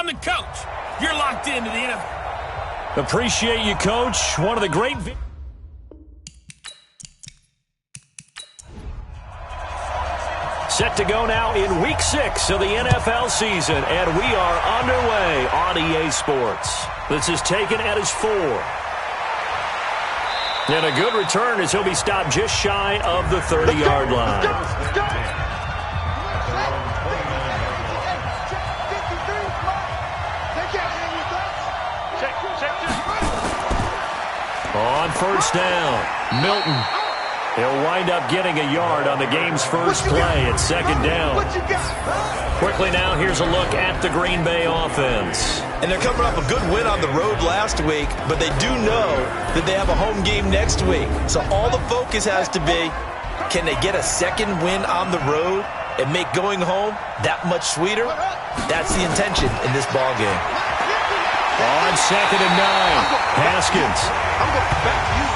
I'm the coach. You're locked into the NFL. Appreciate you, Coach. One of the great... Set to go now in Week 6 of the NFL season, and we are underway on EA Sports. This is taken at his 4. And a good return as he'll be stopped just shy of the 30-yard line. Let's go. On first down, Milton. He'll wind up getting a yard on the game's first play at second down. Quickly now, here's a look at the Green Bay offense. And they're coming off a good win on the road last week, but they do know that they have a home game next week. So all the focus has to be, can they get a second win on the road and make going home that much sweeter? That's the intention in this ball game. On second and 9, Haskins. I'm going back to you.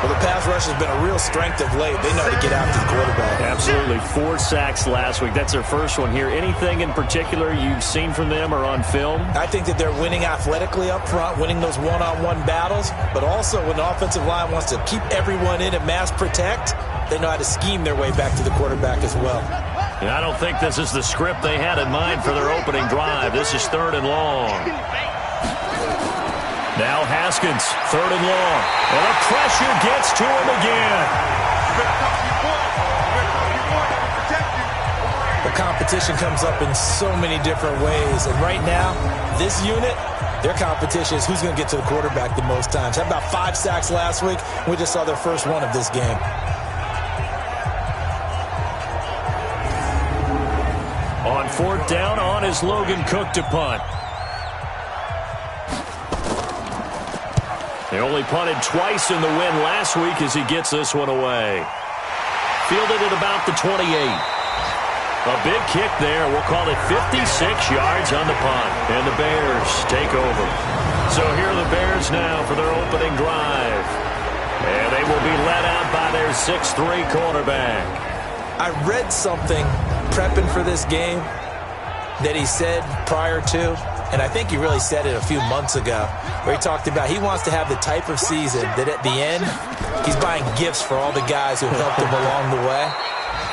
Well, the pass rush has been a real strength of late. They know how to get after the quarterback. Absolutely. 4 sacks last week. That's their first one here. Anything in particular you've seen from them or on film? I think that they're winning athletically up front, winning those one-on-one battles, but also when the offensive line wants to keep everyone in and mass protect, they know how to scheme their way back to the quarterback as well. And I don't think this is the script they had in mind for their opening drive. This is 3rd and long. Now Haskins, 3rd and long. And the pressure gets to him again. The competition comes up in so many different ways. And right now, this unit, their competition is who's going to get to the quarterback the most times. Had about 5 sacks last week. We just saw their first one of this game. On 4th down, on is Logan Cook to punt. They only punted twice in the win last week as he gets this one away. Fielded at about the 28. A big kick there. We'll call it 56 yards on the punt. And the Bears take over. So here are the Bears now for their opening drive. And they will be led out by their 6'3 quarterback. I read something prepping for this game that he said prior to, and I think he really said it a few months ago, where he talked about he wants to have the type of season that at the end, he's buying gifts for all the guys who have helped him along the way.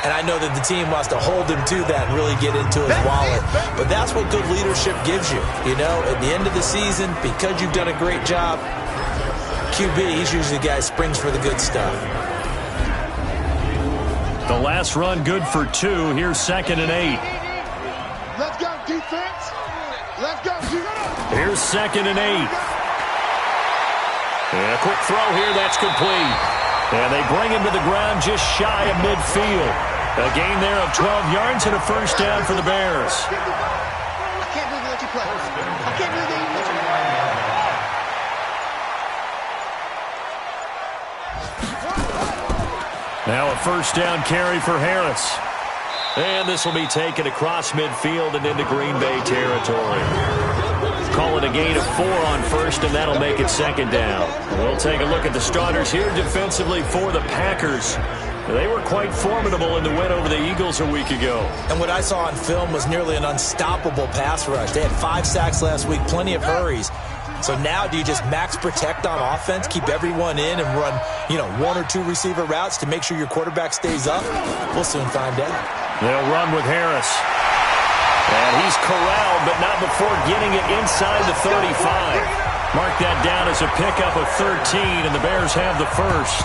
And I know that the team wants to hold him to that and really get into his wallet. But that's what good leadership gives you. You know, at the end of the season, because you've done a great job, QB, he's usually the guy who springs for the good stuff. The last run good for 2. Here's 2nd and 8. Let's go, defense. Let's go, defense. Here's 2nd and 8. And a quick throw here, that's complete. And they bring him to the ground just shy of midfield. A gain there of 12 yards and a first down for the Bears. I can't believe they let you play. I can't believe they even let you play. Now a first down carry for Harris. And this will be taken across midfield and into Green Bay territory. Call it a gain of 4 on first, and that'll make it 2nd down. We'll take a look at the starters here defensively for the Packers. They were quite formidable in the win over the Eagles a week ago. And what I saw on film was nearly an unstoppable pass rush. They had 5 sacks last week, plenty of hurries. So now do you just max protect on offense, keep everyone in and run, 1 or 2 receiver routes to make sure your quarterback stays up? We'll soon find out. They'll run with Harris. And he's corralled, but not before getting it inside the 35. Mark that down as a pickup of 13, and the Bears have the first.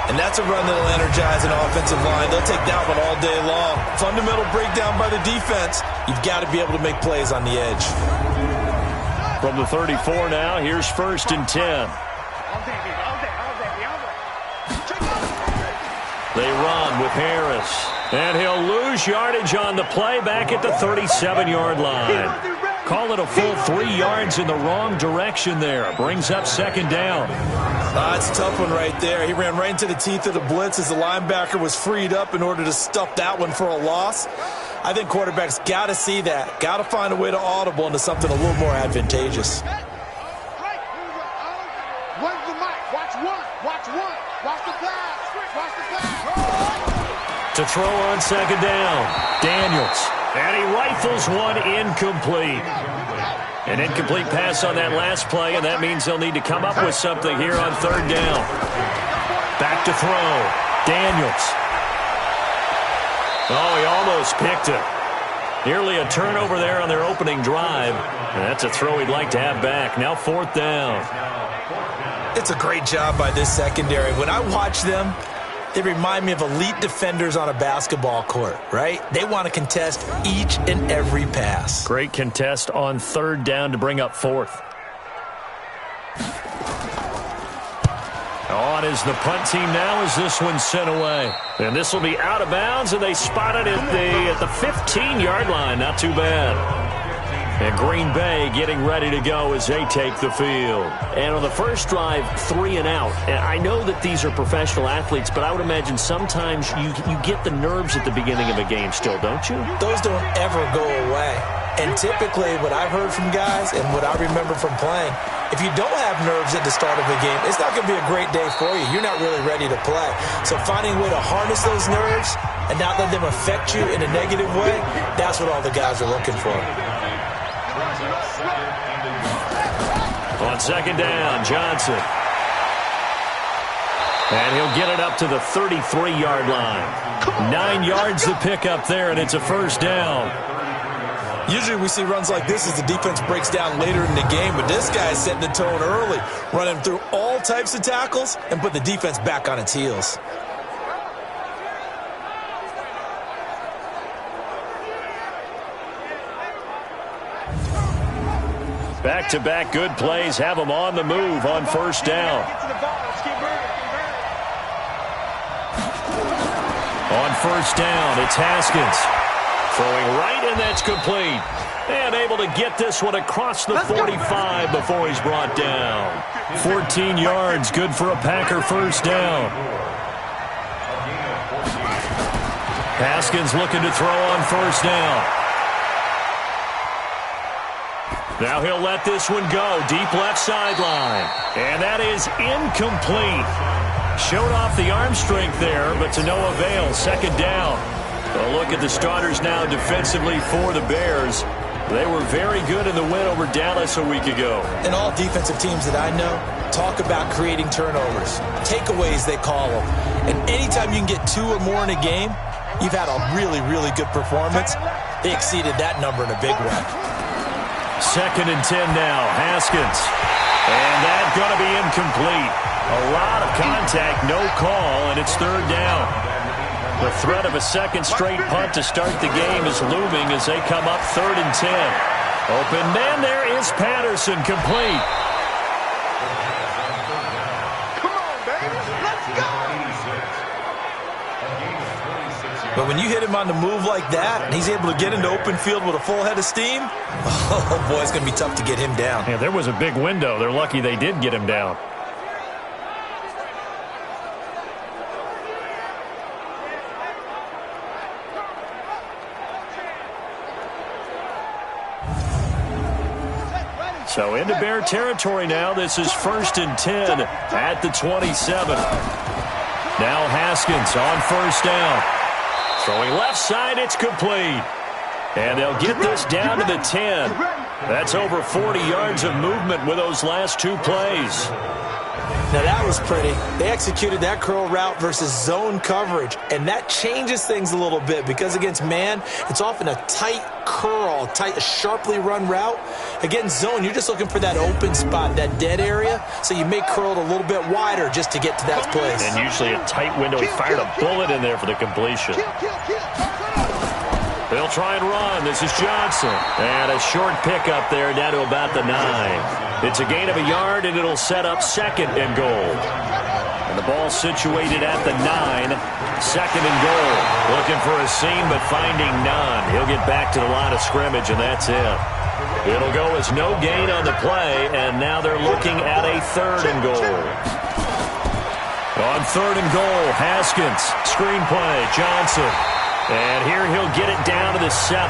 And that's a run that'll energize an offensive line. They'll take that one all day long. Fundamental breakdown by the defense. You've got to be able to make plays on the edge. From the 34 now, here's 1st and 10. They run with Harris. And he'll lose yardage on the play back at the 37-yard line. Call it a full 3 yards in the wrong direction there. Brings up 2nd down. It's a tough one right there. He ran right into the teeth of the blitz as the linebacker was freed up in order to stuff that one for a loss. I think quarterbacks got to see that. Got to find a way to audible into something a little more advantageous. Where's the mic? Watch one. Watch one. Watch the pass. Watch the pass. To throw on 2nd down, Daniels. And he rifles one incomplete. An incomplete pass on that last play, and that means they'll need to come up with something here on third down. Back to throw. Daniels. Oh, he almost picked it. Nearly a turnover there on their opening drive. And that's a throw he'd like to have back. Now fourth down. It's a great job by this secondary. When I watch them, they remind me of elite defenders on a basketball court, right? They want to contest each and every pass. Great contest on third down to bring up fourth. On is the punt team now as this one's sent away. And this will be out of bounds, and they spot it at the 15-yard line. Not too bad. And Green Bay getting ready to go as they take the field. And on the first drive, 3 and out. And I know that these are professional athletes, but I would imagine sometimes you get the nerves at the beginning of a game still, don't you? Those don't ever go away. And typically what I've heard from guys and what I remember from playing, if you don't have nerves at the start of a game, it's not going to be a great day for you. You're not really ready to play. So finding a way to harness those nerves and not let them affect you in a negative way, that's what all the guys are looking for. On second down, Johnson. And he'll get it up to the 33-yard line. 9 yards to pick up there, and it's a first down. Usually we see runs like this as the defense breaks down later in the game, but this guy is setting the tone early, running through all types of tackles and put the defense back on its heels. Back-to-back good plays have them on the move on first down. On first down, it's Haskins. Throwing right, and that's complete. And able to get this one across the 45 before he's brought down. 14 yards, good for a Packer first down. Haskins looking to throw on first down. Now he'll let this one go. Deep left sideline. And that is incomplete. Showed off the arm strength there, but to no avail. Second down. A look at the starters now defensively for the Bears. They were very good in the win over Dallas a week ago. And all defensive teams that I know talk about creating turnovers. Takeaways, they call them. And anytime you can get 2 or more in a game, you've had a really, really good performance. They exceeded that number in a big way. Second and 10 now. Haskins. And that's going to be incomplete. A lot of contact, no call, and it's third down. The threat of a second straight punt to start the game is looming as they come up third and 10. Open man, there is Patterson, complete. Come on, baby. Let's go. But when you hit him on the move like that, and he's able to get into open field with a full head of steam, oh boy, it's going to be tough to get him down. Yeah, there was a big window. They're lucky they did get him down. So into Bear territory now. This is first and 10 at the 27. Now Haskins on first down. Throwing left side, it's complete. And they'll get this down to the 10. That's over 40 yards of movement with those last 2 plays. Now that was pretty. They executed that curl route versus zone coverage, and that changes things a little bit because against man, it's often a tight curl, a sharply run route. Against zone, you're just looking for that open spot, that dead area, so you may curl it a little bit wider just to get to that place. And usually a tight window. He fired a bullet in there for the completion. They'll try and run. This is Johnson. And a short pickup there down to about the 9. It's a gain of a yard, and it'll set up second and goal. And the ball situated at the 9. Second and goal. Looking for a seam, but finding none. He'll get back to the line of scrimmage, and that's it. It'll go as no gain on the play, and now they're looking at a third and goal. On third and goal, Haskins. Screen play, Johnson. And here he'll get it down to the 7.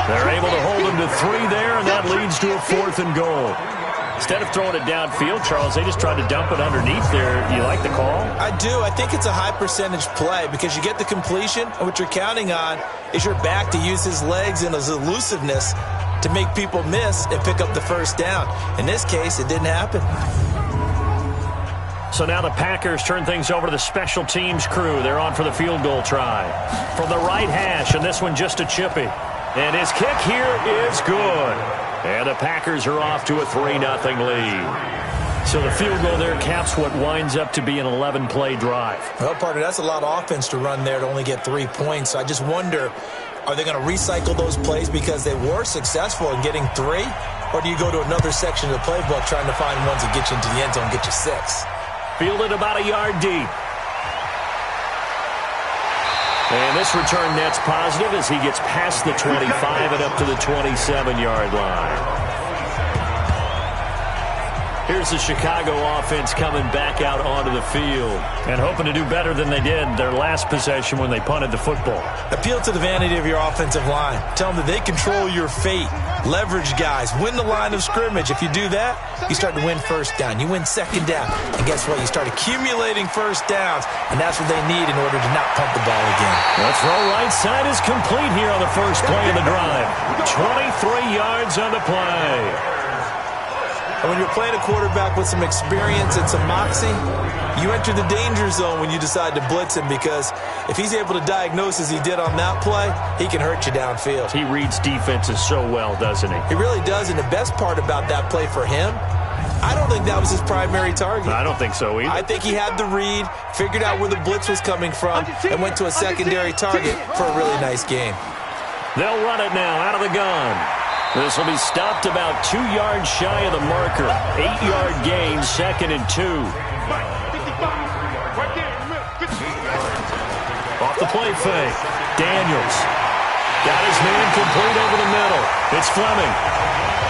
They're able to hold him to 3 there, and that leads to a fourth and goal. Instead of throwing it downfield, Charles, they just tried to dump it underneath there. You like the call? I do. I think it's a high percentage play because you get the completion, and what you're counting on is your back to use his legs and his elusiveness to make people miss and pick up the first down. In this case, it didn't happen. So now the Packers turn things over to the special teams crew. They're on for the field goal try. From the right hash, and this one just a chippy. And his kick here is good. And the Packers are off to a 3-0 lead. So the field goal there caps what winds up to be an 11-play drive. Well, partner, that's a lot of offense to run there to only get 3 points. So I just wonder, are they going to recycle those plays because they were successful in getting 3? Or do you go to another section of the playbook trying to find ones that get you into the end zone and get you 6? Fielded about a yard deep. And this return net's positive as he gets past the 25 and up to the 27-yard line. Here's the Chicago offense coming back out onto the field and hoping to do better than they did their last possession when they punted the football. Appeal to the vanity of your offensive line. Tell them that they control your fate. Leverage guys. Win the line of scrimmage. If you do that, you start to win first down. You win second down. And guess what? You start accumulating first downs, and that's what they need in order to not punt the ball again. The throw right side is complete here on the first play of the drive. 23 yards on the play. And when you're playing a quarterback with some experience and some moxie, you enter the danger zone when you decide to blitz him, because if he's able to diagnose as he did on that play, he can hurt you downfield. He reads defenses so well, doesn't he? He really does, and the best part about that play for him, I don't think that was his primary target. I don't think so either. I think he had the read, figured out where the blitz was coming from, and went to a secondary target for a really nice game. They'll run it now out of the gun. This will be stopped about 2 yards shy of the marker. 8-yard gain, 2nd and 2. Off the play fake. Daniels. Got his man complete over the middle. It's Fleming.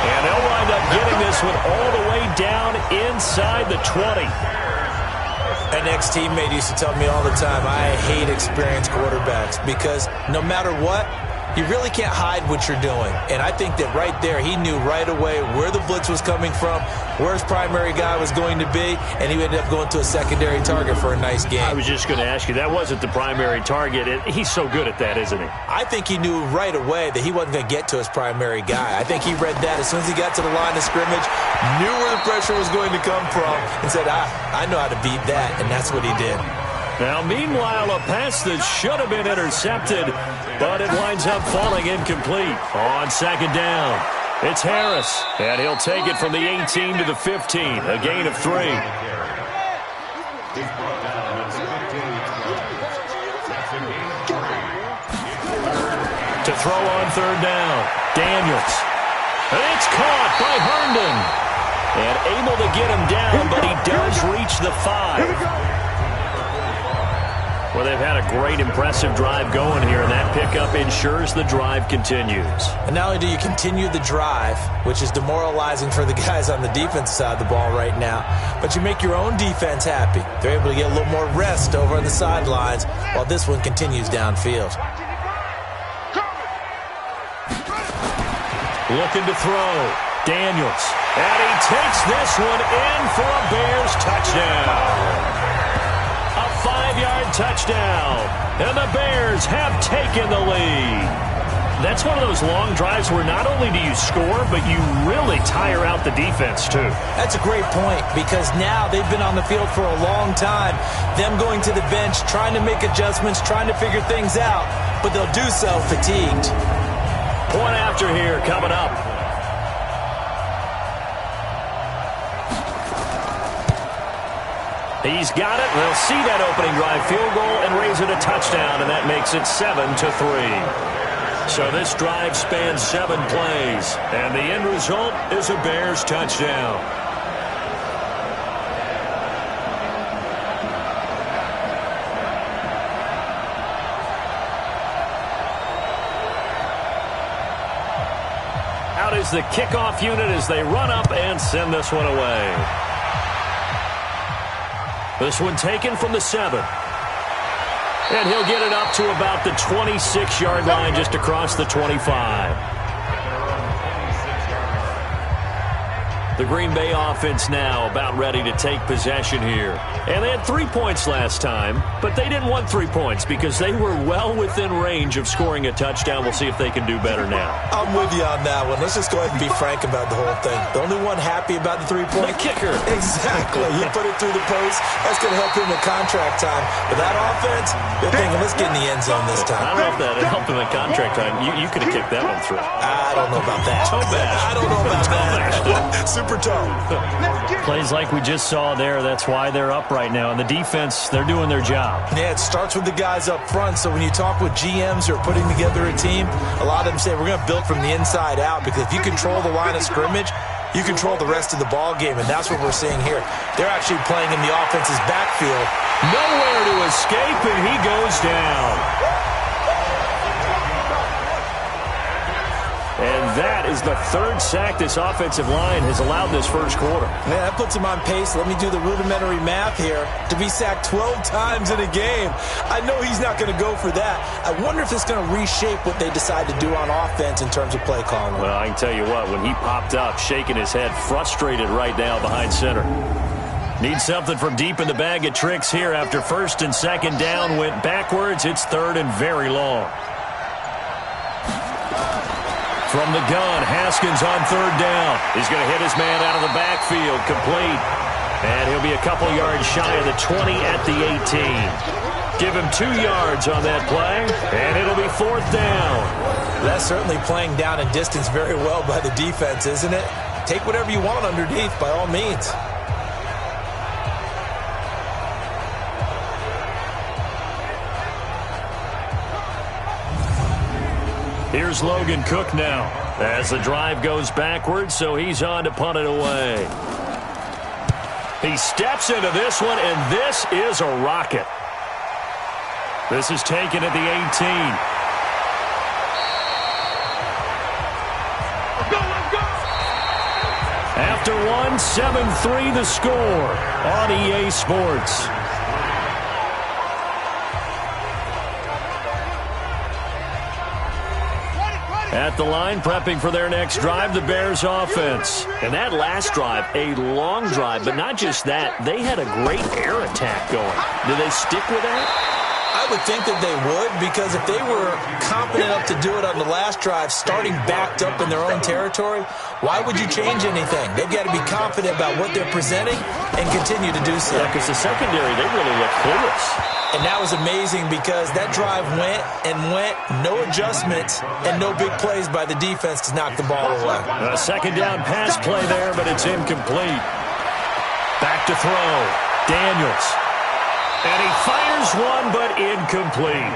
And they'll wind up getting this one all the way down inside the 20. An ex-teammate used to tell me all the time, I hate experienced quarterbacks because no matter what, you really can't hide what you're doing. And I think that right there, he knew right away where the blitz was coming from, where his primary guy was going to be, and he ended up going to a secondary target for a nice game. I was just going to ask you, that wasn't the primary target. He's so good at that, isn't he? I think he knew right away that he wasn't going to get to his primary guy. I think he read that as soon as he got to the line of scrimmage, knew where the pressure was going to come from, and said, I know how to beat that, and that's what he did. Now, meanwhile, a pass that should have been intercepted, but it winds up falling incomplete on 2nd down. It's Harris, and he'll take it from the 18 to the 15, a gain of 3. To throw on 3rd down, Daniels. And it's caught by Herndon. And able to get him down, but he does reach the 5. Well, they've had a great, impressive drive going here, and that pickup ensures the drive continues. And not only do you continue the drive, which is demoralizing for the guys on the defensive side of the ball right now, but you make your own defense happy. They're able to get a little more rest over on the sidelines while this one continues downfield. Looking to throw. Daniels. And he takes this one in for a Bears touchdown. 5-yard touchdown, and the Bears have taken the lead. That's one of those long drives where not only do you score, but you really tire out the defense, too. That's a great point, because now they've been on the field for a long time. Them going to the bench, trying to make adjustments, trying to figure things out, but they'll do so fatigued. Point after here coming up. He's got it. They'll see that opening drive field goal and raise it a touchdown, and that makes it 7-3. So this drive spans 7 plays, and the end result is a Bears touchdown. Out is the kickoff unit as they run up and send this one away. This one taken from the 7. And he'll get it up to about the 26-yard line, just across the 25. The Green Bay offense now about ready to take possession here. And they had 3 points last time, but they didn't want 3 points because they were well within range of scoring a touchdown. We'll see if they can do better now. I'm with you on that one. Let's just go ahead and be frank about the whole thing. The only one happy about the 3-point? The kicker. Exactly. He put it through the post. That's going to help him in contract time. But that offense, they're thinking, let's get in the end zone this time. I don't know if that helped him in contract time. You could have kicked that one through. I don't know about that. Toe bash. I don't know about that. Super toe. Plays like we just saw there, that's why they're up right now. And the defense, they're doing their job. Yeah, it starts with the guys up front. So when you talk with GMs who are putting together a team, a lot of them say we're going to build from the inside out, because if you control the line of scrimmage, you control the rest of the ball game, and that's what we're seeing here. They're actually playing in the offense's backfield. Nowhere to escape, and he goes down. And that is the third sack this offensive line has allowed this first quarter. Man, that puts him on pace. Let me do the rudimentary math here. To be sacked 12 times in a game, I know he's not going to go for that. I wonder if it's going to reshape what they decide to do on offense in terms of play calling. Well, I can tell you what, when he popped up, shaking his head, frustrated right now behind center. Needs something from deep in the bag of tricks here after first and second down went backwards. It's third and very long. From the gun, Haskins on third down. He's going to hit his man out of the backfield, complete. And he'll be a couple yards shy of the 20 at the 18. Give him 2 yards on that play, and it'll be fourth down. That's certainly playing down in distance very well by the defense, isn't it? Take whatever you want underneath, by all means. Here's Logan Cook now as the drive goes backwards, so he's on to punt it away. He steps into this one, and this is a rocket. This is taken at the 18. After one, 7-3 the score on EA Sports. At the line, prepping for their next drive, the Bears offense. And that last drive, a long drive, but not just that. They had a great air attack going. Do they stick with that? I would think that they would, because if they were confident enough to do it on the last drive, starting backed up in their own territory, why would you change anything? They've got to be confident about what they're presenting and continue to do so. Yeah, because the secondary, they really look clueless. And that was amazing because that drive went and went, no adjustments, and no big plays by the defense to knock the ball away. A second down pass play there, but it's incomplete. Back to throw. Daniels. And he fires one, but incomplete.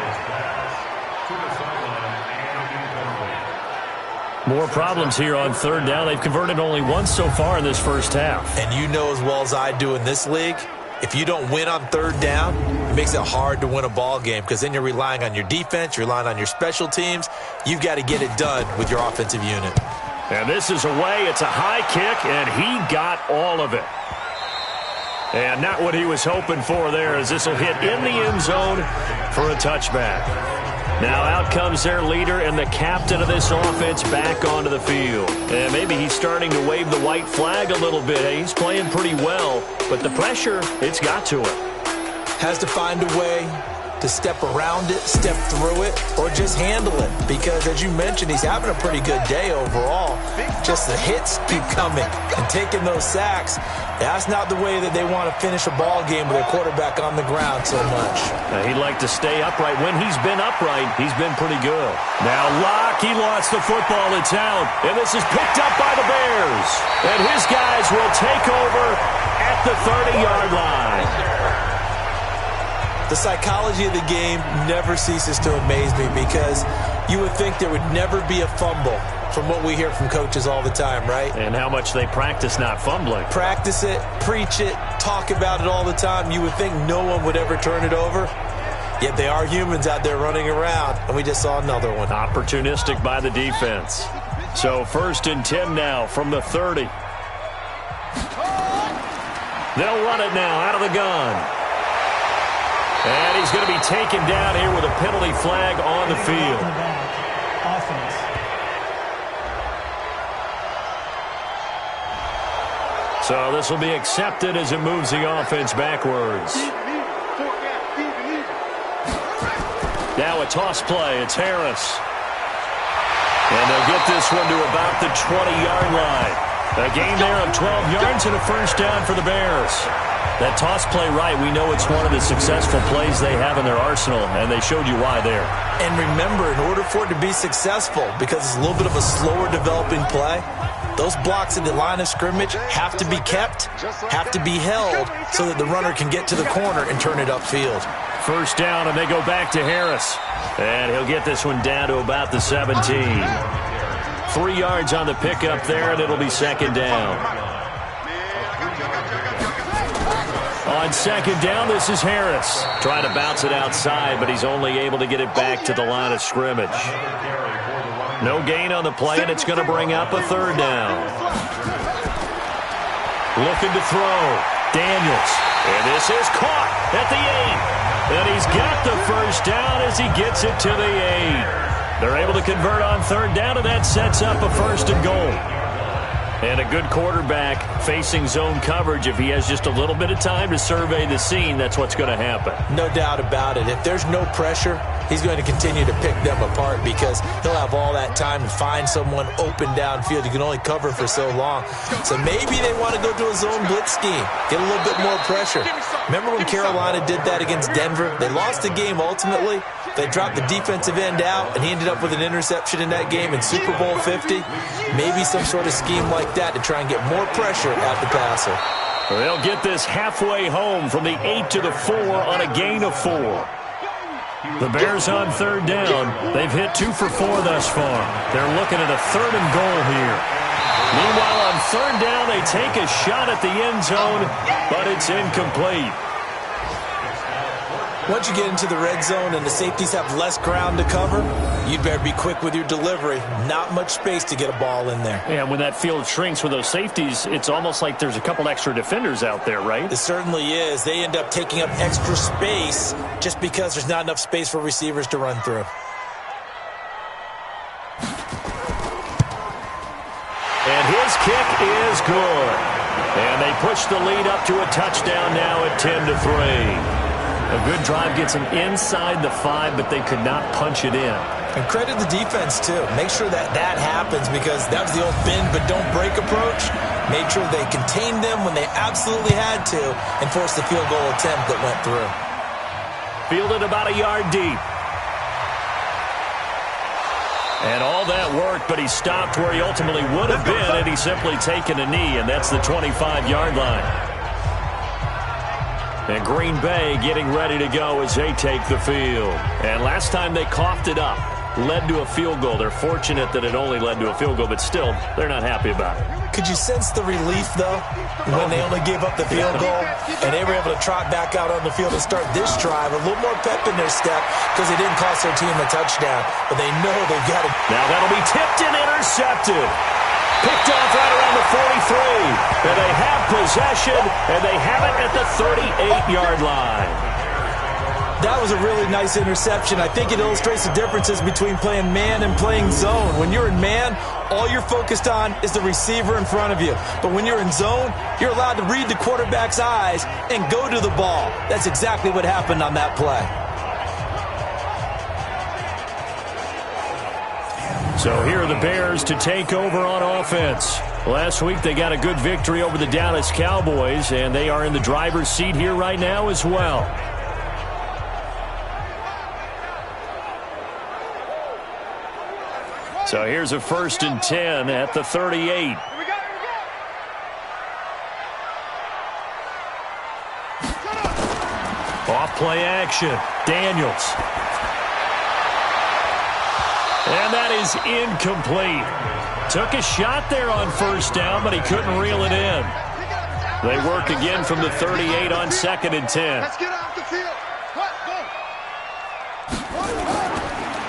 More problems here on third down. They've converted only once so far in this first half. And you know as well as I do in this league, if you don't win on third down, it makes it hard to win a ball game, because then you're relying on your defense, you're relying on your special teams. You've got to get it done with your offensive unit. And this is away. It's a high kick, and he got all of it. And not what he was hoping for there, as this will hit in the end zone for a touchback. Now out comes their leader and the captain of this offense back onto the field. And maybe he's starting to wave the white flag a little bit. Hey, he's playing pretty well, but the pressure, it's got to him. Has to find a way to step around it, step through it, or just handle it. Because, as you mentioned, he's having a pretty good day overall. Just the hits keep coming and taking those sacks. That's not the way that they want to finish a ball game with their quarterback on the ground so much. He'd like to stay upright. When he's been upright, he's been pretty good. Now Locke, he lost the football. It's out. And this is picked up by the Bears. And his guys will take over at the 30-yard line. The psychology of the game never ceases to amaze me, because you would think there would never be a fumble from what we hear from coaches all the time, right? And how much they practice not fumbling. Practice it, preach it, talk about it all the time. You would think no one would ever turn it over. Yet they are humans out there running around, and we just saw another one. Opportunistic by the defense. So 1st and 10 now from the 30. They'll run it now out of the gun. And he's going to be taken down here with a penalty flag on the field. So this will be accepted as it moves the offense backwards. Now a toss play. It's Harris. And they'll get this one to about the 20-yard line. A gain there of 12 yards and a first down for the Bears. That toss play right, we know it's one of the successful plays they have in their arsenal, and they showed you why there. And remember, in order for it to be successful, because it's a little bit of a slower developing play, those blocks at the line of scrimmage have to be kept, have to be held, so that the runner can get to the corner and turn it upfield. First down, and they go back to Harris. And he'll get this one down to about the 17. 3 yards on the pickup there, and it'll be second down. On second down, this is Harris. Trying to bounce it outside, but he's only able to get it back to the line of scrimmage. No gain on the play, and it's going to bring up a third down. Looking to throw. Daniels. And this is caught at the 8. And he's got the first down as he gets it to the 8. They're able to convert on third down, and that sets up a first and goal. And a good quarterback facing zone coverage. If he has just a little bit of time to survey the scene, that's what's going to happen. No doubt about it. If there's no pressure, he's going to continue to pick them apart because he'll have all that time to find someone open downfield. You can only cover for so long. So maybe they want to go to a zone blitz scheme, get a little bit more pressure. Remember when Carolina did that against Denver? They lost the game ultimately. They dropped the defensive end out, and he ended up with an interception in that game in Super Bowl 50. Maybe some sort of scheme like that to try and get more pressure at the passer. They'll get this halfway home from the 8 to the 4 on a gain of 4. The Bears on third down. They've hit 2 for 4 thus far. They're looking at a third and goal here. Meanwhile, on third down, they take a shot at the end zone, but it's incomplete. Once you get into the red zone and the safeties have less ground to cover, you'd better be quick with your delivery. Not much space to get a ball in there. Yeah, when that field shrinks with those safeties, it's almost like there's a couple extra defenders out there, right? It certainly is. They end up taking up extra space just because there's not enough space for receivers to run through. And his kick is good. And they push the lead up to a touchdown now at 10-3. A good drive gets them inside the 5, but they could not punch it in. And credit the defense, too. Make sure that that happens because that was the old bend but don't break approach. Made sure they contained them when they absolutely had to and forced the field goal attempt that went through. Fielded about a yard deep. And all that worked, but he stopped where he ultimately would have been had he simply taken a knee, and that's the 25-yard line. And Green Bay getting ready to go as they take the field. And last time they coughed it up, led to a field goal. They're fortunate that it only led to a field goal, but still, they're not happy about it. Could you sense the relief, though, when they only gave up the field goal and they were able to trot back out on the field and start this drive? A little more pep in their step because they didn't cost their team a touchdown, but they know they've got to. Now that'll be tipped and intercepted. Picked off right around the 43. And they have possession, and they have it at the 38-yard line. That was a really nice interception. I think it illustrates the differences between playing man and playing zone. When you're in man, all you're focused on is the receiver in front of you. But when you're in zone, you're allowed to read the quarterback's eyes and go to the ball. That's exactly what happened on that play. So here are the Bears to take over on offense. Last week they got a good victory over the Dallas Cowboys, and they are in the driver's seat here right now as well. So here's a 1st and 10 at the 38. Off play action. Daniels. And that is incomplete. Took a shot there on first down, but he couldn't reel it in. They work again from the 38 on 2nd and 10. Let's get off the field.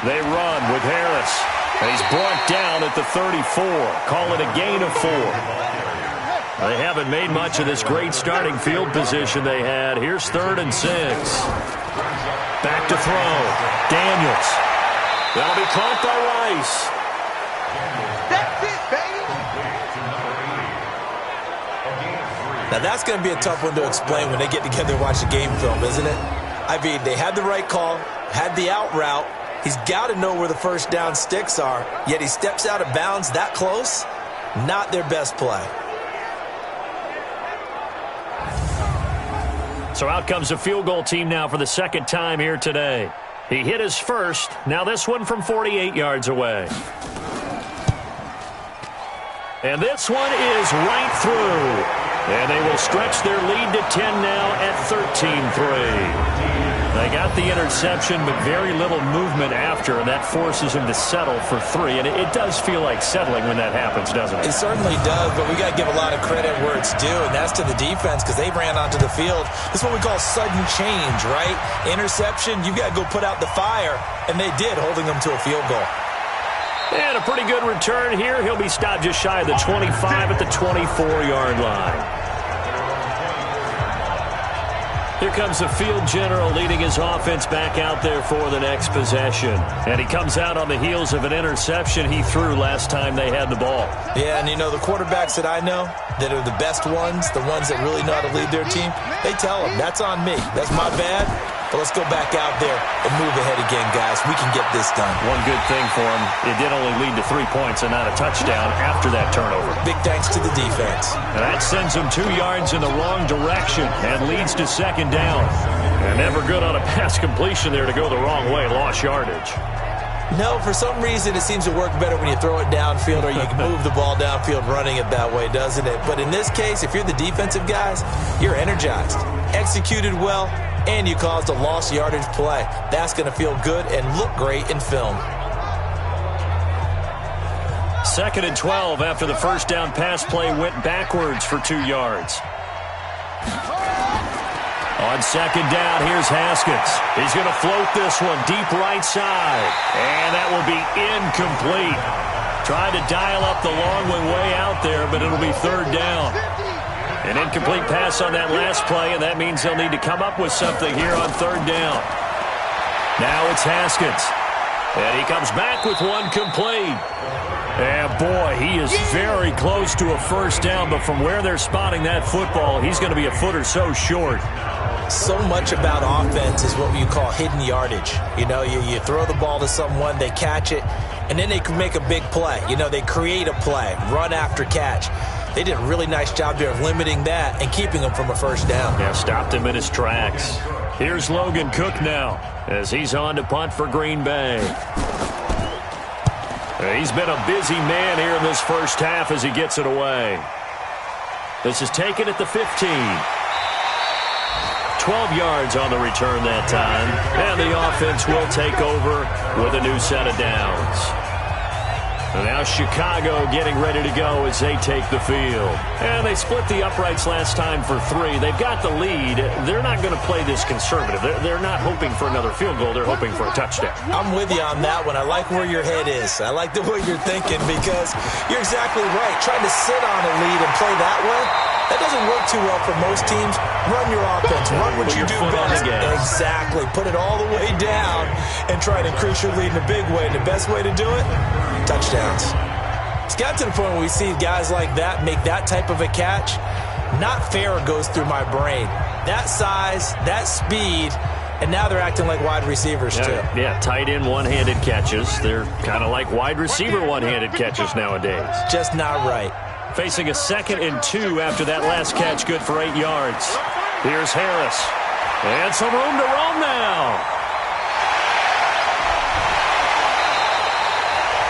They run with Harris. And he's brought down at the 34. Call it a gain of 4. They haven't made much of this great starting field position they had. Here's 3rd and 6. Back to throw. Daniels. That'll be caught by Rice. That's it, baby. Now, that's going to be a tough one to explain when they get together and watch the game film, isn't it? I mean, they had the right call, had the out route. He's got to know where the first down sticks are, yet he steps out of bounds that close. Not their best play. So out comes a field goal team now for the second time here today. He hit his first. Now this one from 48 yards away. And this one is right through. And they will stretch their lead to 10 now at 13-3. They got the interception, but very little movement after, and that forces him to settle for 3. And it does feel like settling when that happens, doesn't it? It certainly does, but we got to give a lot of credit where it's due, and that's to the defense because they ran onto the field. This is what we call sudden change, right? Interception, you got to go put out the fire, and they did, holding them to a field goal. And a pretty good return here. He'll be stopped just shy of the 25 at the 24-yard line. Here comes the field general leading his offense back out there for the next possession. And he comes out on the heels of an interception he threw last time they had the ball. Yeah, and you know, the quarterbacks that I know that are the best ones, the ones that really know how to lead their team, they tell them, that's on me. That's my bad. But let's go back out there and move ahead again, guys. We can get this done. One good thing for him, it did only lead to 3 points and not a touchdown after that turnover. Big thanks to the defense. And that sends him 2 yards in the wrong direction and leads to second down. And never good on a pass completion there to go the wrong way. Lost yardage. No, for some reason it seems to work better when you throw it downfield or you can move the ball downfield running it that way, doesn't it? But in this case, if you're the defensive guys, you're energized, executed well, and you caused a lost yardage play. That's going to feel good and look great in film. 2nd and 12 after the first down pass play went backwards for 2 yards. On second down, here's Haskins. He's going to float this one deep right side. And that will be incomplete. Trying to dial up the long one way out there, but it'll be 3rd down. An incomplete pass on that last play, and that means they'll need to come up with something here on 3rd down. Now it's Haskins. And he comes back with one complete. And boy, he is very close to a first down, but from where they're spotting that football, he's going to be a foot or so short. So much about offense is what you call hidden yardage. You know, you throw the ball to someone, they catch it, and then they can make a big play. You know, they create a play, run after catch. They did a really nice job there of limiting that and keeping him from a first down. Yeah, stopped him in his tracks. Here's Logan Cook now as he's on to punt for Green Bay. He's been a busy man here in this first half as he gets it away. This is taken at the 15. 12 yards on the return that time. And the offense will take over with a new set of downs. And now Chicago getting ready to go as they take the field. And they split the uprights last time for 3. They've got the lead. They're not going to play this conservative. They're not hoping for another field goal. They're hoping for a touchdown. I'm with you on that one. I like where your head is. I like the way you're thinking because you're exactly right. Trying to sit on a lead and play that way, that doesn't work too well for most teams. Run your offense. Run what you do best. Exactly. Put it all the way down and try to increase your lead in a big way. And the best way to do it, touchdowns. It's got to the point where we see guys like that make that type of a catch. Not fair goes through my brain. That size, that speed, and now they're acting like wide receivers too. Yeah, tight end one-handed catches. They're kind of like wide receiver one-handed catches nowadays. Just not right. Facing a 2nd and 2 after that last catch, good for 8 yards. Here's Harris. And some room to roam now.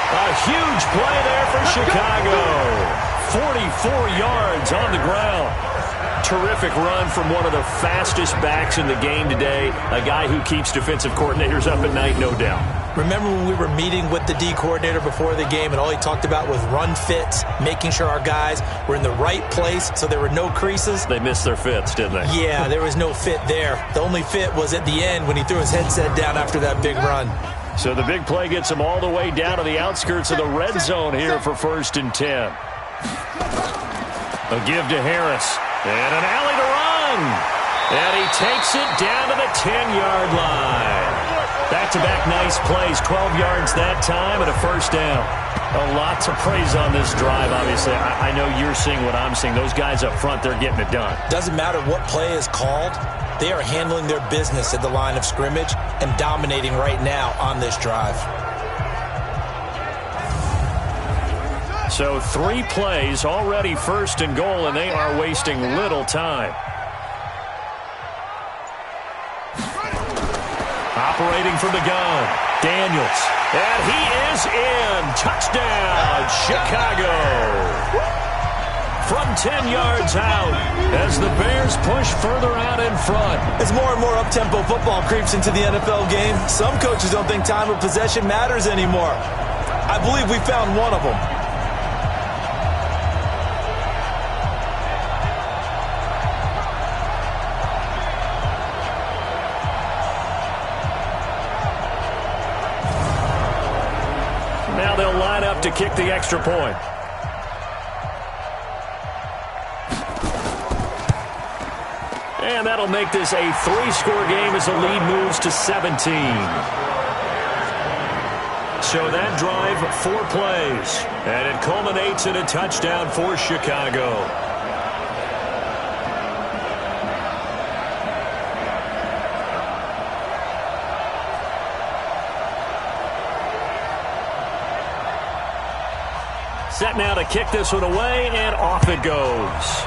A huge play there for Chicago. 44 yards on the ground. Terrific run from one of the fastest backs in the game today. A guy who keeps defensive coordinators up at night, no doubt. Remember when we were meeting with the D coordinator before the game and all he talked about was run fits, making sure our guys were in the right place so there were no creases? They missed their fits, didn't they? Yeah, there was no fit there. The only fit was at the end when he threw his headset down after that big run. So the big play gets him all the way down to the outskirts of the red zone here for 1st and 10. A give to Harris. And an alley to run. And he takes it down to the 10-yard line. Back-to-back nice plays, 12 yards that time and a first down. A lot to praise on this drive, obviously. I know you're seeing what I'm seeing. Those guys up front, they're getting it done. Doesn't matter what play is called. They are handling their business at the line of scrimmage and dominating right now on this drive. So 3 plays, already 1st and goal, and they are wasting little time. Operating from the gun, Daniels. And he is in. Touchdown, Chicago. From 10 yards out as the Bears push further out in front. As more and more up-tempo football creeps into the NFL game, some coaches don't think time of possession matters anymore. I believe we found one of them. Now they'll line up to kick the extra point. And that'll make this a 3-score game as the lead moves to 17. So that drive, 4 plays. And it culminates in a touchdown for Chicago. Set now to kick this one away, and off it goes.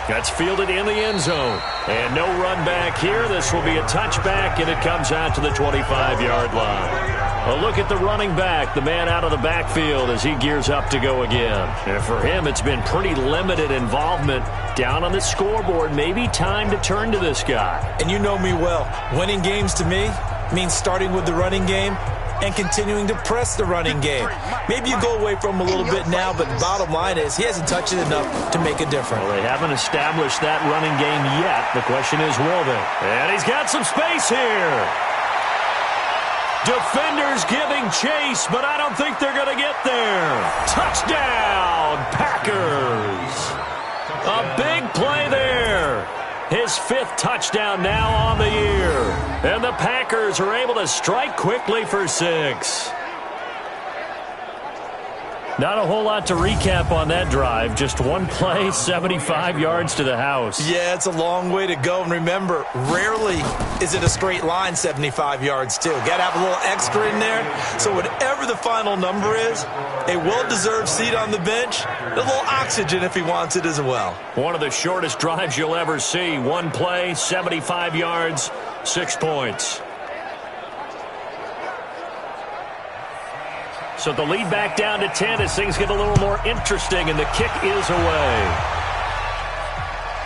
That's fielded in the end zone. And no run back here. This will be a touchback, and it comes out to the 25-yard line. A look at the running back, the man out of the backfield as he gears up to go again. And for him, it's been pretty limited involvement down on the scoreboard. Maybe time to turn to this guy. And you know me well. Winning games to me means starting with the running game and continuing to press the running game. Maybe you go away from him a little bit now, but the bottom line is he hasn't touched it enough to make a difference. Well, they haven't established that running game yet. The question is, will they? And he's got some space here. Defenders giving chase, but I don't think they're going to get there. Touchdown, Packers. A big play there. His 5th touchdown now on the year. And the Packers are able to strike quickly for 6. Not a whole lot to recap on that drive. Just 1 play, 75 yards to the house. Yeah, it's a long way to go. And remember, rarely is it a straight line 75 yards, too. Got to have a little extra in there. So whatever the final number is, a well-deserved seat on the bench, a little oxygen if he wants it as well. One of the shortest drives you'll ever see. 1 play, 75 yards, 6 points. So the lead back down to 10 as things get a little more interesting, and the kick is away.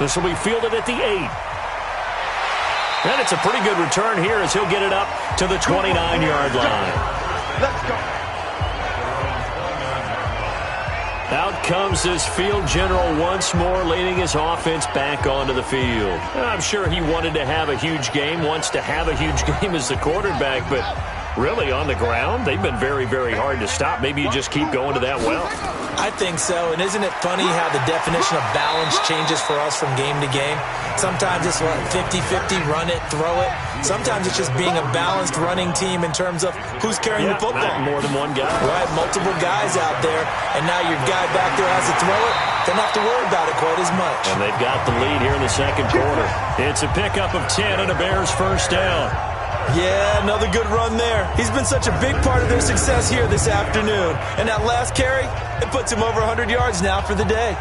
This will be fielded at the 8. And it's a pretty good return here as he'll get it up to the 29-yard line. Let's go. Out comes this field general once more, leading his offense back onto the field. I'm sure he wanted to have a huge game, wants to have a huge game as the quarterback, but really on the ground, they've been very, very hard to stop. Maybe you just keep going to that well. I think so, and isn't it funny how the definition of balance changes for us from game to game? Sometimes it's 50-50, run it, throw it. Sometimes it's just being a balanced running team in terms of who's carrying the football. More than one guy. Right, multiple guys out there, and now your guy back there has to throw it. Don't have to worry about it quite as much. And they've got the lead here in the second quarter. It's a pickup of 10 and a Bears first down. Yeah, another good run there. He's been such a big part of their success here this afternoon. And that last carry, it puts him over 100 yards now for the day.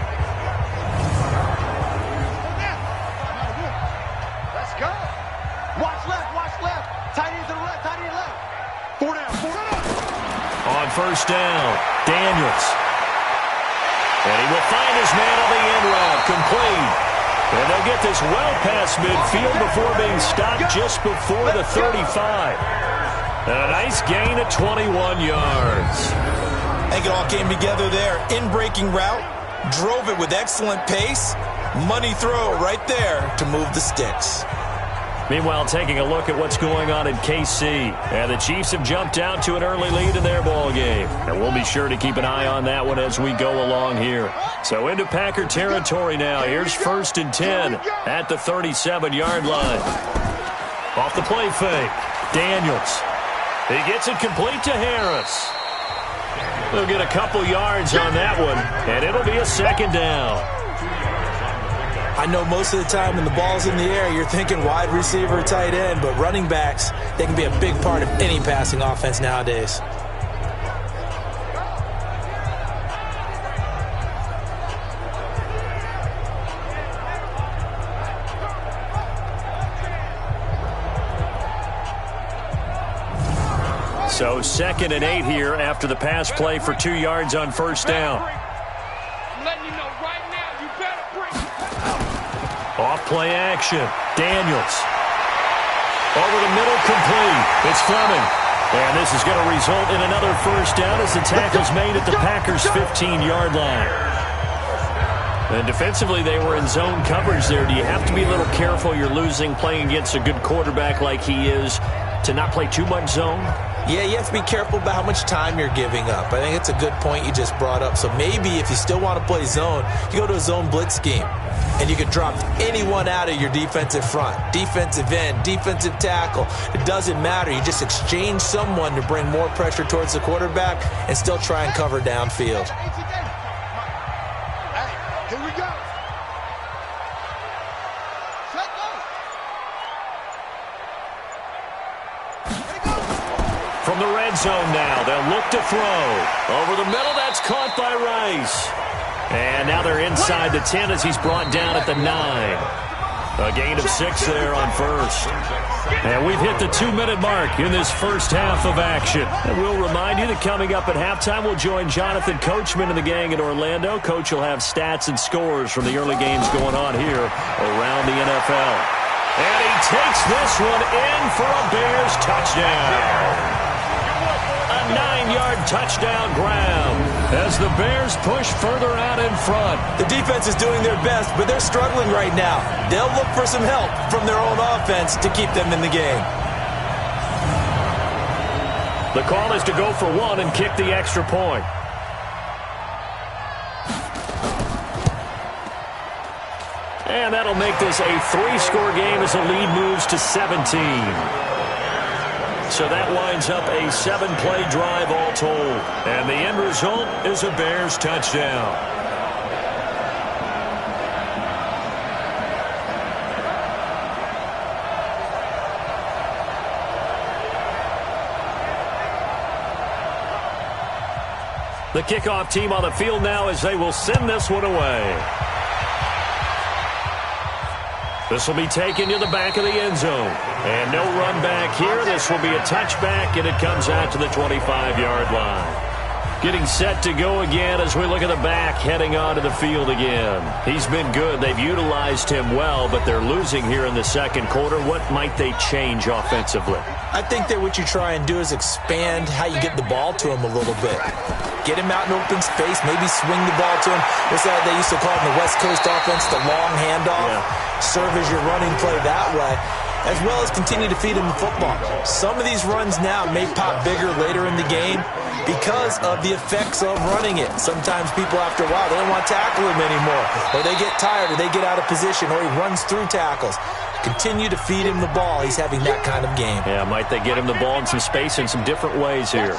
Let's go. Watch left. Tight end to the left, tight end left. 4 down. On first down, Daniels. And he will find his man on the end route, complete. And they'll get this well past midfield before being stopped just before the 35. And a nice gain of 21 yards. I think it all came together there. In-breaking route, drove it with excellent pace. Money throw right there to move the sticks. Meanwhile, taking a look at what's going on in KC. And the Chiefs have jumped out to an early lead in their ball game. And we'll be sure to keep an eye on that one as we go along here. So into Packer territory now. Here's 1st and 10 at the 37-yard line. Off the play fake, Daniels. He gets it complete to Harris. They'll get a couple yards on that one, and it'll be a second down. I know most of the time when the ball's in the air, you're thinking wide receiver, tight end, but running backs, they can be a big part of any passing offense nowadays. So 2nd and 8 here after the pass play for 2 yards on first down. Off play action. Daniels. Over the middle, complete. It's Fleming. And this is going to result in another first down as the tackle's made at the Packers' 15-yard line. And defensively, they were in zone coverage there. Do you have to be a little careful? You're losing, playing against a good quarterback like he is, to not play too much zone? Yeah, you have to be careful about how much time you're giving up. I think it's a good point you just brought up. So maybe if you still want to play zone, you go to a zone blitz scheme. And you can drop anyone out of your defensive front. Defensive end, defensive tackle. It doesn't matter. You just exchange someone to bring more pressure towards the quarterback and still try and cover downfield. Hey, here we go. From the red zone now, they'll look to throw. Over the middle, that's caught by Rice. And now they're inside the 10 as he's brought down at the 9. A gain of 6 there on first. And we've hit the 2-minute mark in this first half of action. And we'll remind you that coming up at halftime, we'll join Jonathan Coachman and the gang in Orlando. Coach will have stats and scores from the early games going on here around the NFL. And he takes this one in for a Bears touchdown. A 9-yard touchdown grab as the Bears push further out in front. The defense is doing their best, but they're struggling right now. They'll look for some help from their own offense to keep them in the game. The call is to go for 1 and kick the extra point. And that'll make this a 3-score game as the lead moves to 17. So that winds up a 7-play drive all told. And the end result is a Bears touchdown. The kickoff team on the field now as they will send this one away. This will be taken to the back of the end zone. And no run back here. This will be a touchback, and it comes out to the 25-yard line. Getting set to go again as we look at the back heading onto the field again. He's been good. They've utilized him well, but they're losing here in the second quarter. What might they change offensively? I think that what you try and do is expand how you get the ball to him a little bit. Get him out in open space, maybe swing the ball to him. What's that they used to call it in the West Coast offense, the long handoff? Yeah. Serve as your running play that way, as well as continue to feed him the football. Some of these runs now may pop bigger later in the game because of the effects of running it. Sometimes people, after a while, they don't want to tackle him anymore, or they get tired, or they get out of position, or he runs through tackles. Continue to feed him the ball. He's having that kind of game. Yeah, might they get him the ball in some space in some different ways here.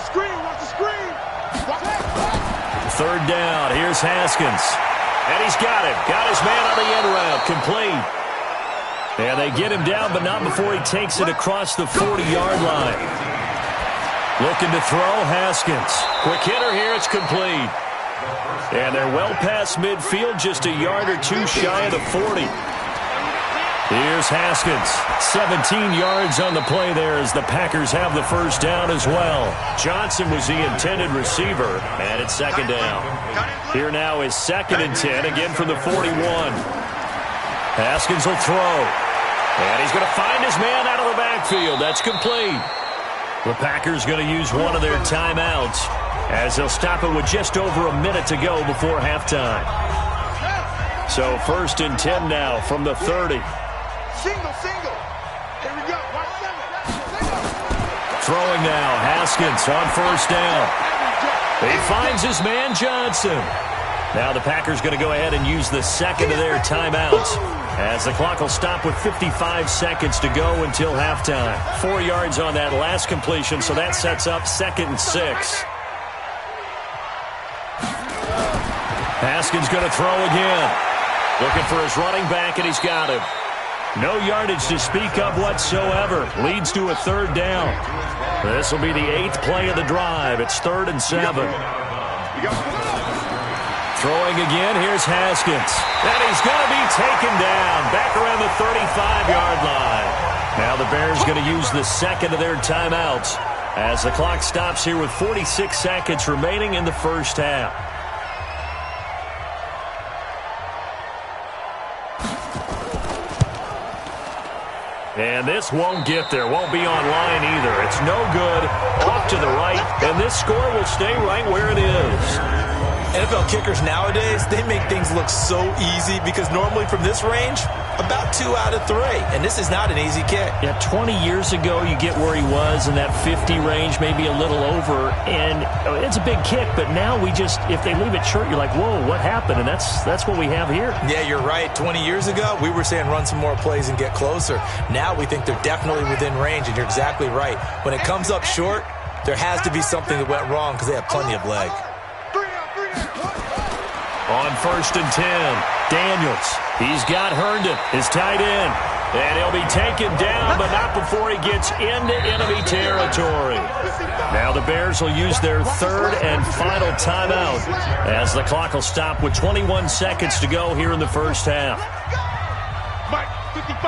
Third down. Here's Haskins. And he's got him. Got his man on the end route. Complete. And they get him down, but not before he takes it across the 40-yard line. Looking to throw, Haskins. Quick hitter here. It's complete. And they're well past midfield, just a yard or two shy of the 40. Here's Haskins. 17 yards on the play there as the Packers have the first down as well. Johnson was the intended receiver, and it's second down. Here now is 2nd and 10, again from the 41. Haskins will throw. And he's going to find his man out of the backfield. That's complete. The Packers going to use one of their timeouts as they'll stop it with just over a minute to go before halftime. So 1st and 10 now from the 30. Single. Here we go. Throwing now, Haskins on first down. He finds his man Johnson. Now the Packers going to go ahead and use the second of their timeouts, as the clock will stop with 55 seconds to go until halftime. 4 yards on that last completion, so that sets up 2nd and 6. Haskins going to throw again. Looking for his running back, and he's got him. No yardage to speak of whatsoever. Leads to a 3rd down. This will be the 8th play of the drive. It's 3rd and 7. Throwing again, here's Haskins. And he's going to be taken down back around the 35-yard line. Now the Bears going to use the second of their timeouts as the clock stops here with 46 seconds remaining in the first half. And this won't get there, won't be online either. It's no good, off to the right, and this score will stay right where it is. NFL kickers nowadays, they make things look so easy because normally from this range, about 2 out of 3. And this is not an easy kick. Yeah, 20 years ago, you get where he was in that 50 range, maybe a little over, and it's a big kick. But now we just, if they leave it short, you're like, whoa, what happened? And that's what we have here. Yeah, you're right. 20 years ago, we were saying run some more plays and get closer. Now we think they're definitely within range, and you're exactly right. When it comes up short, there has to be something that went wrong because they have plenty of leg. On 1st and 10, Daniels. He's got Herndon, his tight end. And he'll be taken down, but not before he gets into enemy territory. Now the Bears will use their 3rd and final timeout as the clock will stop with 21 seconds to go here in the first half. Mike, 55.